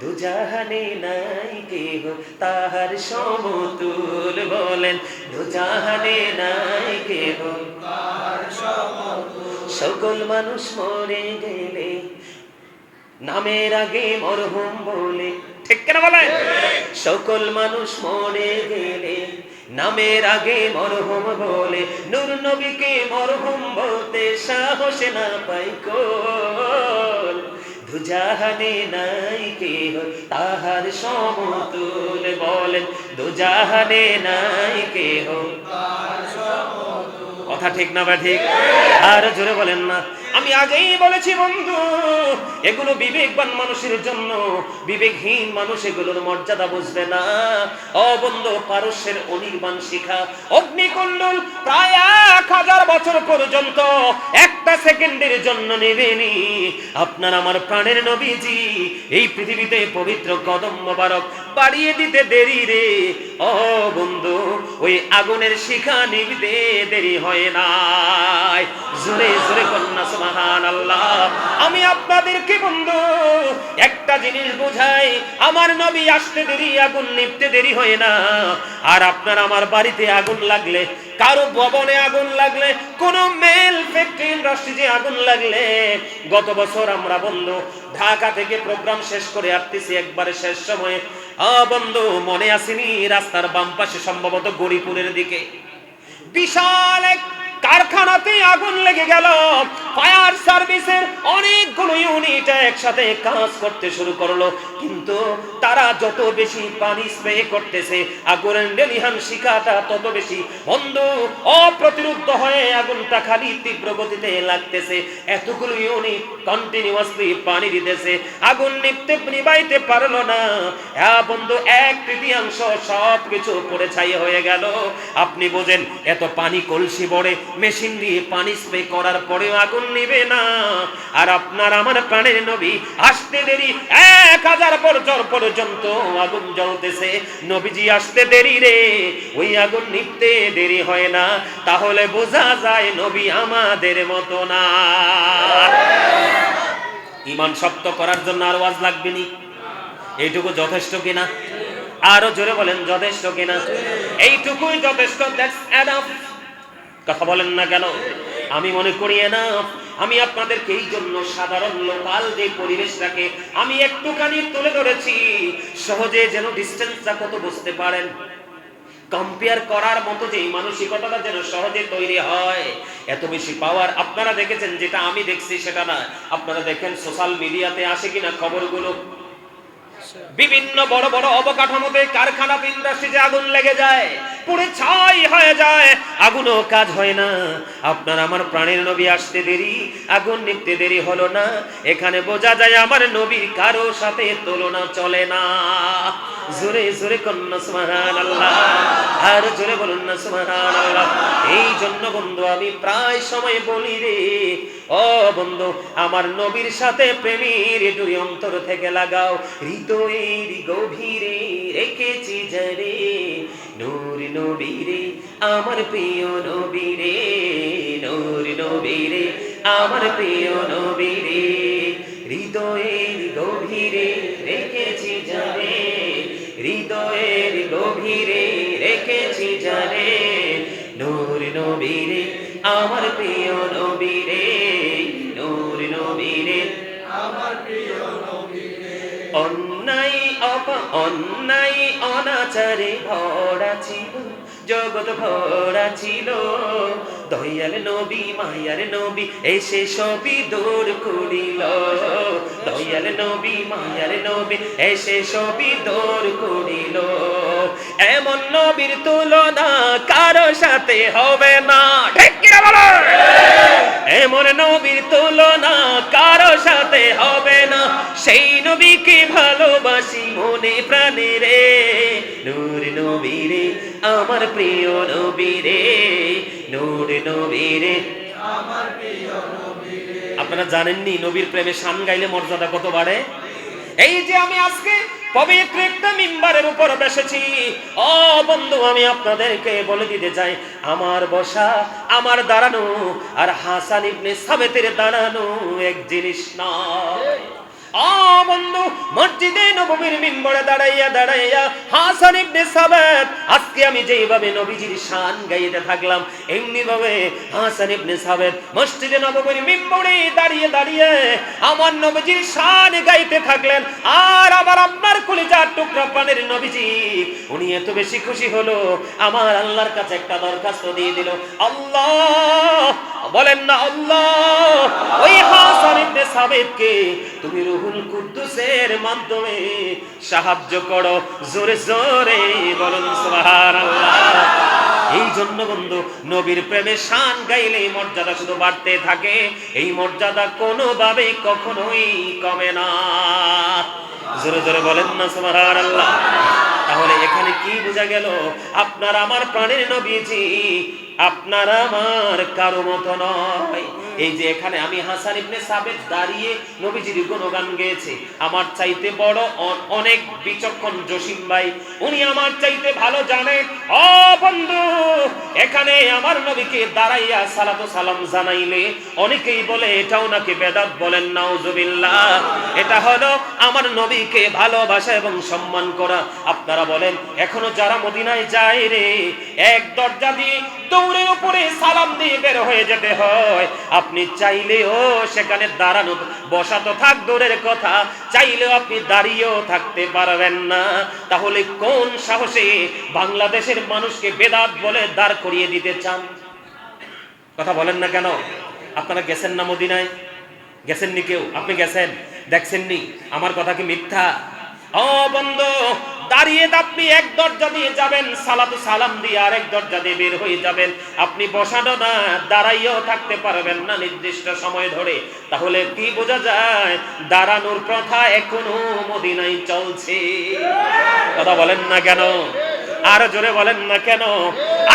দুজাহানে নাই কেহ তাহার সমতুল, বলেন দুজাহানে নাই কেহ তাহার সমতুল। সকল মানুষ মরে গেলে নামের আগে মরহুম বলে, ঠিক কেন বলে? সকল মানুষ মরে গেলে নামের আগে মরহুম বলে, নূর নবীকে মরহুম বলতে সাহস না পাই কল, দুজাহানে নাই কেহ তাহার সমতুল, বলেন দুজাহানে নাই কেহ। কথা ঠিক না বা ঠিক? আর জোরে বলেন না। আমি আগেই বলেছি বন্ধু, এগুলো বিবেকবান মানুষের জন্য, বিবেকহীন মানুষ এগুলোর মর্যাদা বুঝবে না। ও বন্ধু, পারস্যের অনির্বাণ শিখা অগ্নিকুণ্ডল প্রায় 1000 বছর পর্যন্ত একটা সেকেন্ডের জন্য নেবেনি। আপনার আমার প্রাণের নবীজি এই পৃথিবীতে পবিত্র কদম মোবারক বাড়িয়ে দিতে দেরি রে। ও বন্ধু, ওই আগুনের শিখা নিভিতে দেরি হয় নাই। জোরে জোরে কন্যা সুবহানাল্লাহ। আমি আপনাদেরকে বন্ধু একটা জিনিস বোঝাই, আমার নবী আসতে দেরি, আগুন নিভতে দেরি হয় না। আর আপনার আমার বাড়িতে আগুন লাগলে, কারো ভবনে আগুন লাগলে, কোন মেল ফ্যাক্টরি ইন্ডাস্ট্রিতে আগুন লাগলে, গত বছর আমরা বন্ধু ঢাকা থেকে প্রোগ্রাম শেষ করে আসতেছি একবারে শেষ সময়ে, বন্ধু মনে আসেনি রাস্তার বাম পাশে সম্ভবত গরিপুরের দিকে বিশাল এক কারখানাতে আগুন লেগে গেল। ফায়ার সার্ভিসের অনেকগুলো ইউনিট একসাথে কাজ করতে শুরু করলো, কিন্তু তারা যত বেশি পানি স্প্রে করতেছে আগুনের লেলিহান শিখাটা তত বেশি বন্ধু অপ্রতিরোধ হয়ে আগুনটা খালি তীব্র গতিতে লাগতেছে। এতগুলো ইউনিট কন্টিনিউয়াসলি পানি দিতেছে, আগুন নিভাইতে পারলো না। হ্যাঁ বন্ধু, 1/3 সব কিছু পড়ে ছাই হয়ে গেল। আপনি বোঝেন, এত পানি কলসি ভরে মেশিন দিয়ে পানি স্প্রে করার পরেও আগুন নিবে না। আর আপনার আমার প্রাণের নবী আসতে দেরি, 1000 বছর পর্যন্ত আগুন জ্বলতেছে, নবীজি আসতে দেরি রে, ওই আগুন নিভতে দেরি হয় না। তাহলে বোঝা যায় নবী আমাদের মতো না। ঈমান শক্ত করার জন্য আর ওয়াজ লাগবে নি? এইটুকু যথেষ্ট কিনা? আরো জোরে বলেন যথেষ্ট কিনা? এইটুকুই যথেষ্ট। That's enough. কথা বলেন না কেন? আমি মনে করি না। আমি আপনাদেরকে এই জন্য সাধারণ লোকাল যে পরিবেশটাকে আমি একটুখানি তুলে ধরেছি, সহজে যেন ডিসটেন্সটা কত বুঝতে পারেন, কম্পেয়ার করার মতো যে মানসিকতাটা যেন সহজে তৈরি হয়। এত বেশি পাওয়ার আপনারা দেখেছেন, যেটা আমি দেখছি সেটা না। আপনারা দেখেন সোশ্যাল মিডিয়াতে আসে কিনা খবরগুলো, বিভিন্ন বড় বড় অবকাঠামোতে কারখানা ইন্ডাস্ট্রিতে আগুন লেগে যায়, পুরো ছাই হয়ে যায়, আগুনও কাজ হয় না। আপনার আমার প্রাণের নবী আসতে দেরি, আগুন নিভতে দেরি হলো না। এখানে বোঝা যায় আমার নবীর কারো সাথে তুলনা চলে না। জোরে জোরে কন্যা সুবহানাল্লাহ, আর জোরে বলুন না সুবহানাল্লাহ। এই জন্য বন্ধু আমি প্রায় সময় বলি রে, ও বন্ধু আমার নবীর সাথে প্রেমের ডুরি অন্তর থেকে লাগাও, হৃদয়ের গভীরে রেখেছি জানে নূর নবীরে, আমার প্রিয় নবীরে, নূর নবীরে, আমার প্রিয় নবীরে, হৃদয়ের গভীরে রেখেছি জানে, হৃদয়ের গভীরে রেখেছি জানে নূর নবীরে, আমার প্রিয় নবীরে, নূর নবীরে, আমার প্রিয় নবীরে। অন্যায় অনাচারে ভরা ছিল, জগৎ ভরা ছিল, দয়াল নবী মায়ার নবী এসে সবই দূর করিল, দয়াল নবী মায়ার নবী এসে সবই দূর করিল। এমন নবীর তুলনা কারো সাথে হবে না, ঠিক কি না বলো? এমন নবীর তুলনা কারো সাথে হবে না, সেই নবীকে ভালোবাসি মনে প্রাণে রে, নূর নবীরে, আমার প্রিয় নবীরে, নূর নবীরে, আমার প্রিয় নবীরে। আপনারা জানেননি নবীর প্রেমে শান গাইলে মর্যাদা কত বাড়ে? এই যে আমি আজকে পবিত্র একটা মিম্বারের উপর বসেছি, ও বন্ধু আমি আপনাদেরকে বলে দিতে চাই, আমার বসা, আমার দাঁড়ানো আর হাসান ইবনে সাবেতের দাঁড়ানো এক জিনিস নয়। বন্ধু মসজিদে নববীর মিম্বরে দাঁড়াইয়া হাসান ইবনে সাবেত, আজকে আমি যেইভাবে নবীজির শান গাইতে থাকলাম, এমনি ভাবে হাসান ইবনে সাবেত মসজিদে নববীর মিম্বরে দাঁড়িয়ে আমার নবীজির শান গাইতে থাকলেন। আর আবার আপনার কলিজার টুকরা প্রাণের নবীজি উনি এত বেশি খুশি হলো, আমার আল্লাহর কাছে একটা দরখাস্ত দিয়ে দিল, আল্লাহ বলেন না আল্লাহ, ওই হাসান ইবনে সাবেতকে তুমি রূহ রূহুল কুদ্দুসের মাধ্যমে সাহায্য করো। জোরে জোরে বলুন সুবহানাল্লাহ। এই জন্য বন্ধু, নবীর প্রেমে শান গাইলে মর্যাদা শুধু বাড়তে থাকে, এই মর্যাদা কোনোভাবেই কখনোই কমে না। জোরে জোরে বলেন না সুবহানাল্লাহ। তাহলে এখানে কি বোঝা গেল? আপনার আমার প্রাণের নবীজি আপনার আমার কারো মতো নয়। এই যে এখানে আমি হাসান ইবনে সাবিত দাঁড়িয়ে নবীজির গুণগান গেয়েছে, আমার চাইতে বড় অনেক বিচক্ষণ জসিম ভাই, উনি আমার চাইতে ভালো জানে। ও বন্ধু, এখানে আমার নবীকে দাঁড়াইয়া সালাতু সালাম জানাইলে অনেকেই বলে এটাও নাকি বেদাত, বলেন নাউজুবিল্লাহ। এটা হলো আমার নবীকে ভালোবাসা এবং সম্মান করা। আপনারা বলেন এখনো যারা মদিনায় যায় রে, এক দরজা দিয়ে দৌড়ের উপরে সালাম দিয়ে বের হয়ে যেতে হয়। আপনি চাইলেও সেখানে দাঁড়ানো বসা তো থাক দূরের কথা, চাইলেও আপনি দাঁড়িয়েও থাকতে পারবেন না। তাহলে কোন সাহসে বাংলাদেশের মানুষকে বেদাত বলে দাঁড় করিয়ে দিতে চান? কথা বলেন না কেন? আপনারা গেছেন না মদিনায়? গেছেননি কেউ? আপনি গেছেন, দেখছেননি? আমার কথা কি মিথ্যা? ও বন্ধু, দাঁড়িয়ে আপনি এক দরজা দিয়ে যাবেন, সালাতু সালাম দিয়ে আরেক দরজা দিয়ে বের হয়ে যাবেন। আপনি বসানো না, দাঁড়াইয়েও থাকতে পারবেন না নির্দিষ্ট সময় ধরে। তাহলে কি বোঝা যায়? দাঁড়ানোর প্রথা এখনো মদিনায় চলছে। কথা বলেন না কেন? আর জোরে বলেন না কেন?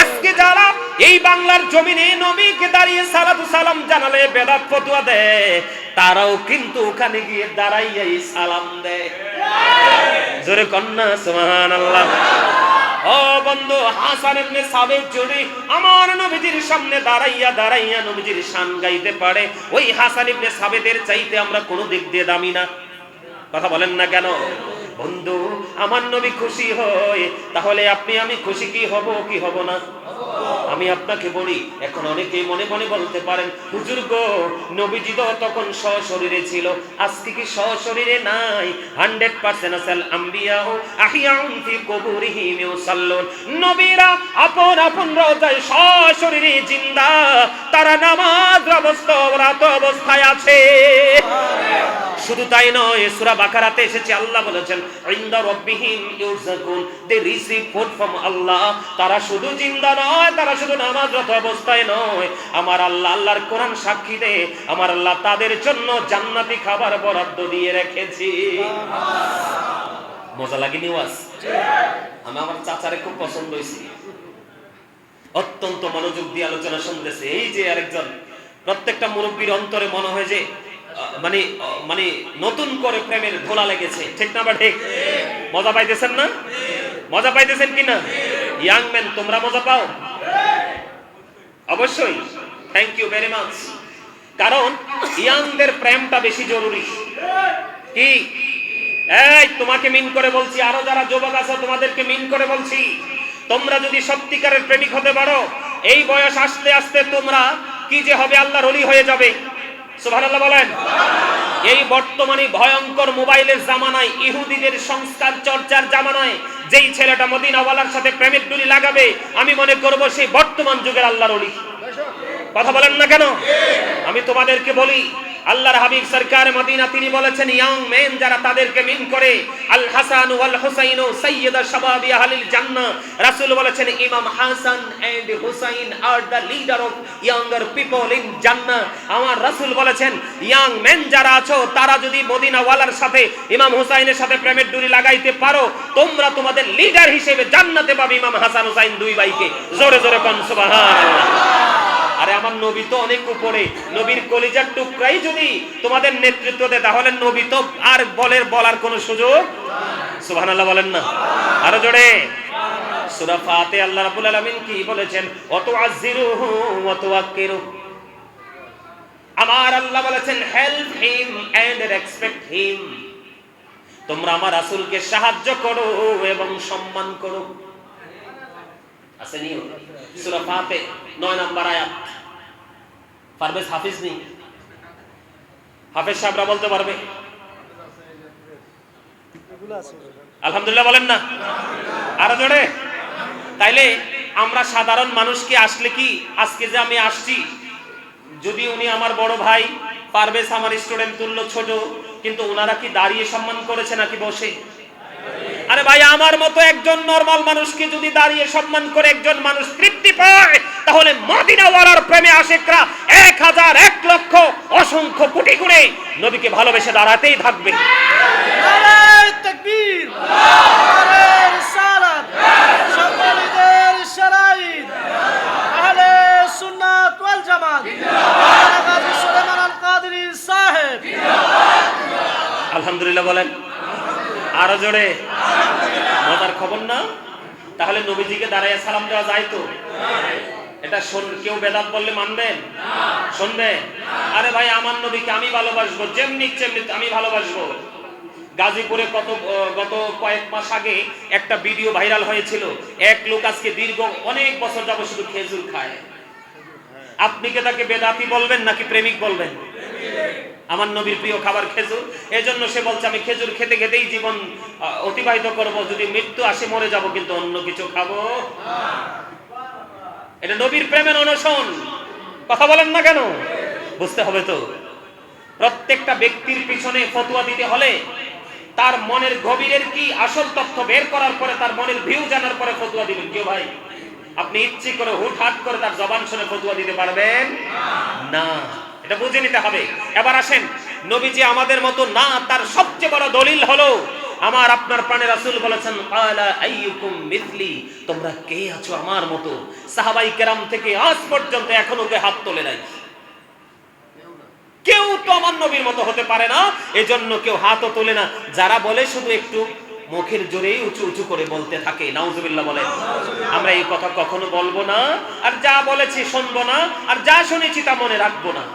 আজকে যারা এই বাংলার জমিনে নবীকে দাঁড়িয়ে সালাতু সালাম জানালে বেদাত ফতোয়া দেয়, তারাও কিন্তু ওখানে গিয়ে দাঁড়াইয়াই সালাম দেয়। জোরে কন্যা সুবহানাল্লাহ। ও বন্ধু, হাসান ইবনে সাবিত যদি আমার নবীজির সামনে দাঁড়াইয়া নবীজির শান গাইতে পারে, ওই হাসান ইবনে সাবিতের চাইতে আমরা কোন দিক দিয়ে দামি না। কথা বলেন না কেন? বন্ধু, আমার নবী খুশি হয়, তাহলে আপনি আমি খুশি কি হব না? আমি আপনাকে বলি, এখন অনেকেই মনে মনে বলতে পারেন, হুজুর গো, নবীজি তো তখন সশরীরে ছিল, আজকে কি সশরীরে নাই? 100% আসাল আম্বিয়া আহিয়াউন ফি কুবুরিহিম ইউসাল্লুন। নবীরা আপন আপন রওজায় সশরীরে জিন্দা, তারা নামাজরত অবস্থায় আছে। শুধু তাই নয়, সূরা বাকারাতে এসেছে, আল্লাহ বলেছেন ইনদা রাব্বিহিম ইউরযাকুন, দে রিসিভ ফুড ফ্রম আল্লাহ। তারা শুধু জিন্দা নয়, তারা শুধু নামাজরত অবস্থায় নয়, আমার আল্লাহ, আল্লাহর কোরআন সাক্ষী দেয়, আমার আল্লাহ তাদের জন্য জান্নাতি খাবার বরাদ্দ দিয়ে রেখেছি। মজা লাগেনি ওয়াজ? আমি আমার চাচারে খুব পছন্দ হয়েছে, অত্যন্ত মনোযোগ দিয়ে আলোচনা শুনতেছে। এই যে আরেকজন, প্রত্যেকটা মুরব্বীর অন্তরে মনে হয় যে মানে নতুন করে প্রেমের ধোলা লেগেছে, ঠিক না? বা ঠিক? মজা পাইতেছেন না? মজা পাইতেছেন কিনা? ইয়াং ম্যান, তোমরা মজা পাও? অবশ্যই। Thank you very much. কারণ ইয়াংদের প্রেমটা বেশি জরুরি। কি? এই তোমাকে মিন করে বলছি, আরো যারা যুবক আছে তোমাদেরকে মিন করে বলছি, তোমরা যদি সত্যিকারের প্রেমিক হতে পারো, এই বয়স আস্তে আস্তে তোমরা কি যে হবে, আল্লাহর ওলি হয়ে যাবে। সুবহানাল্লাহ বলেন। এই বর্তমানে ভয়ঙ্কর মোবাইলের জামানায়, ইহুদিদের সংস্কার চর্চার জামানায় যেই ছেলেটা মদিনাওয়ালার সাথে প্রেমের ডুলি লাগাবে, আমি মনে করব সেই বর্তমান যুগের আল্লাহর ওলি। কথা বলেন না কেন? আমি তোমাদেরকে বলি, আল্লাহর হাবিব সরকার মদিনা তিনি বলেছেন, ইয়াং মেন যারা তাদেরকে মিন করে, আল হাসান ওয়াল হুসাইন সাইয়্যিদা শাবাবি আহলিল জান্নাহ। রাসূল বলেছেন, Imam Hasan and Hussain are the leader of younger people in Jannah. আমার রাসূল বলেছেন, ইয়াং মেন যারা আছো, তারা যদি মদিনাওয়ালার সাথে, ইমাম হুসাইনের সাথে প্রেমের ডুরি লাগাইতে পারো, তোমরা তোমাদের লিডার হিসেবে জান্নাতে পাবে ইমাম হাসান হুসাইন দুই ভাইকে। জোরে জোরে কোন সুবহানাল্লাহ। আরে আমার নবী তো অনেক উপরে, নবীর কলিজার টুকরাই যদি তোমাদের নেতৃত্ব দেয়, তাহলে নবী তো আর বলার কোনো সুযোগ। সুবহানাল্লাহ বলেন না? আরো জোরে। সূরা ফাতিহা আল্লাহ রাব্বুল আলামিন কি বলেছেন? ওয়াতুআযজিরুহু ওয়া তুওয়াক্কিরু। আমার আল্লাহ বলেছেন, help him and respect him. তোমরা আমার রাসূলকে সাহায্য করো এবং সম্মান করো। আসেনি? সূরা ফাতিহা 9 নম্বর আয়াত। পারভেজ হাফিজ নেই? হাফেজ সাহেবরা বলতে পারবে? আলহামদুলিল্লাহ বলেন না? আরো জোরে। তাইলে আমরা সাধারণ মানুষকে আসলে কি, আজকে যে আমি আসছি, যদি উনি আমার বড় ভাই, পারভেজ আমার স্টুডেন্ট তুল্য ছোট, কিন্তু ওনারা কি দাঁড়িয়ে সম্মান করেছে নাকি বসে? আরে ভাই, আমার মতো একজন নরমাল মানুষকে যদি দাঁড়িয়ে সম্মান করে একজন মানুষ তৃপ্তি পায়, তাহলে মদিনাওয়ালার প্রেমে আশিকরা 1000 1 লক্ষ অসংখ্য কোটি গুণে নবীকে ভালোবেসে দাঁড়াতেই থাকবে। নারায়ে তাকবীর, নারায়ে রিসালাত, সকল ঈদের শরাঈত, আহলে সুন্নাত ওয়াল জামাত, মাওলানা গাজী সুলাইমান আল কাদরি সাহেব। আলহামদুলিল্লাহ বলেন আরো জোরে। মজার খবর না? তাহলে নবীজিকে দাঁড়ায় সালাম দেওয়া যায় তো? এটা কেউ বেদাত বললে মানবেন? শুনবেন? আরে ভাই, আমার নবীকে আমি ভালোবাসবো, যেমনি তেমনি আমি ভালোবাসবো। গাজীপুরে গত কয়েক মাস আগে একটা ভিডিও ভাইরাল হয়েছিল। এক লোক আজকে দীর্ঘ অনেক বছর যাবত শুধু খেজুর খায়। আপনি কি তাকে বেদাতি বলবেন নাকি প্রেমিক বলবেন? আমার নবীর প্রিয় খাবার খেজুর, এজন্য সে বলছে আমি খেজুর খেতে খেতেই জীবন অতিবাহিত করব, যদি মৃত্যু আসে মরে যাব, কিন্তু অন্য কিছু খাবো। এটা নবীর প্রেমের অনশন। কথা বলেন না কেন? বুঝতে হবে তো। প্রত্যেকটা ব্যক্তির পিছনে ফতোয়া দিতে হলে তার মনের গভীরের কি আসল তথ্য বের করার পরে, তার মনের ভিউ জানার পরে ফতোয়া দিবেন। কেউ ভাই আপনি ইচ্ছে করে হুটহাট করে তার জবান শুনে ফতোয়া দিতে পারবেন না। এটা বুঝে নিতে হবে। এবার আসেন, নবীজি আমাদের মতো না, তার সবচেয়ে বড় দলিল হলো আমার আপনার প্রাণের রাসূল বলেছেন, ক্বালা আইয়ুকুম মিথলি, তোমরা কে আছো আমার মতো? সাহাবাই কেরাম থেকে আজ পর্যন্ত এখনো কে হাত তোলে নাই। কেউ তো আমার নবীর মতো হতে পারে না, এজন্য কেউ হাতও তোলে না। যারা বলে শুধু একটু মুখের জোরেই উঁচু উঁচু করে বলতে থাকে। নাউজুবিল্লাহ বলেন। আমরা এই কথা কখনো বলবো না, আর যা বলেছি শুনবো না, আর যা শুনেছি তা মনে রাখবো না।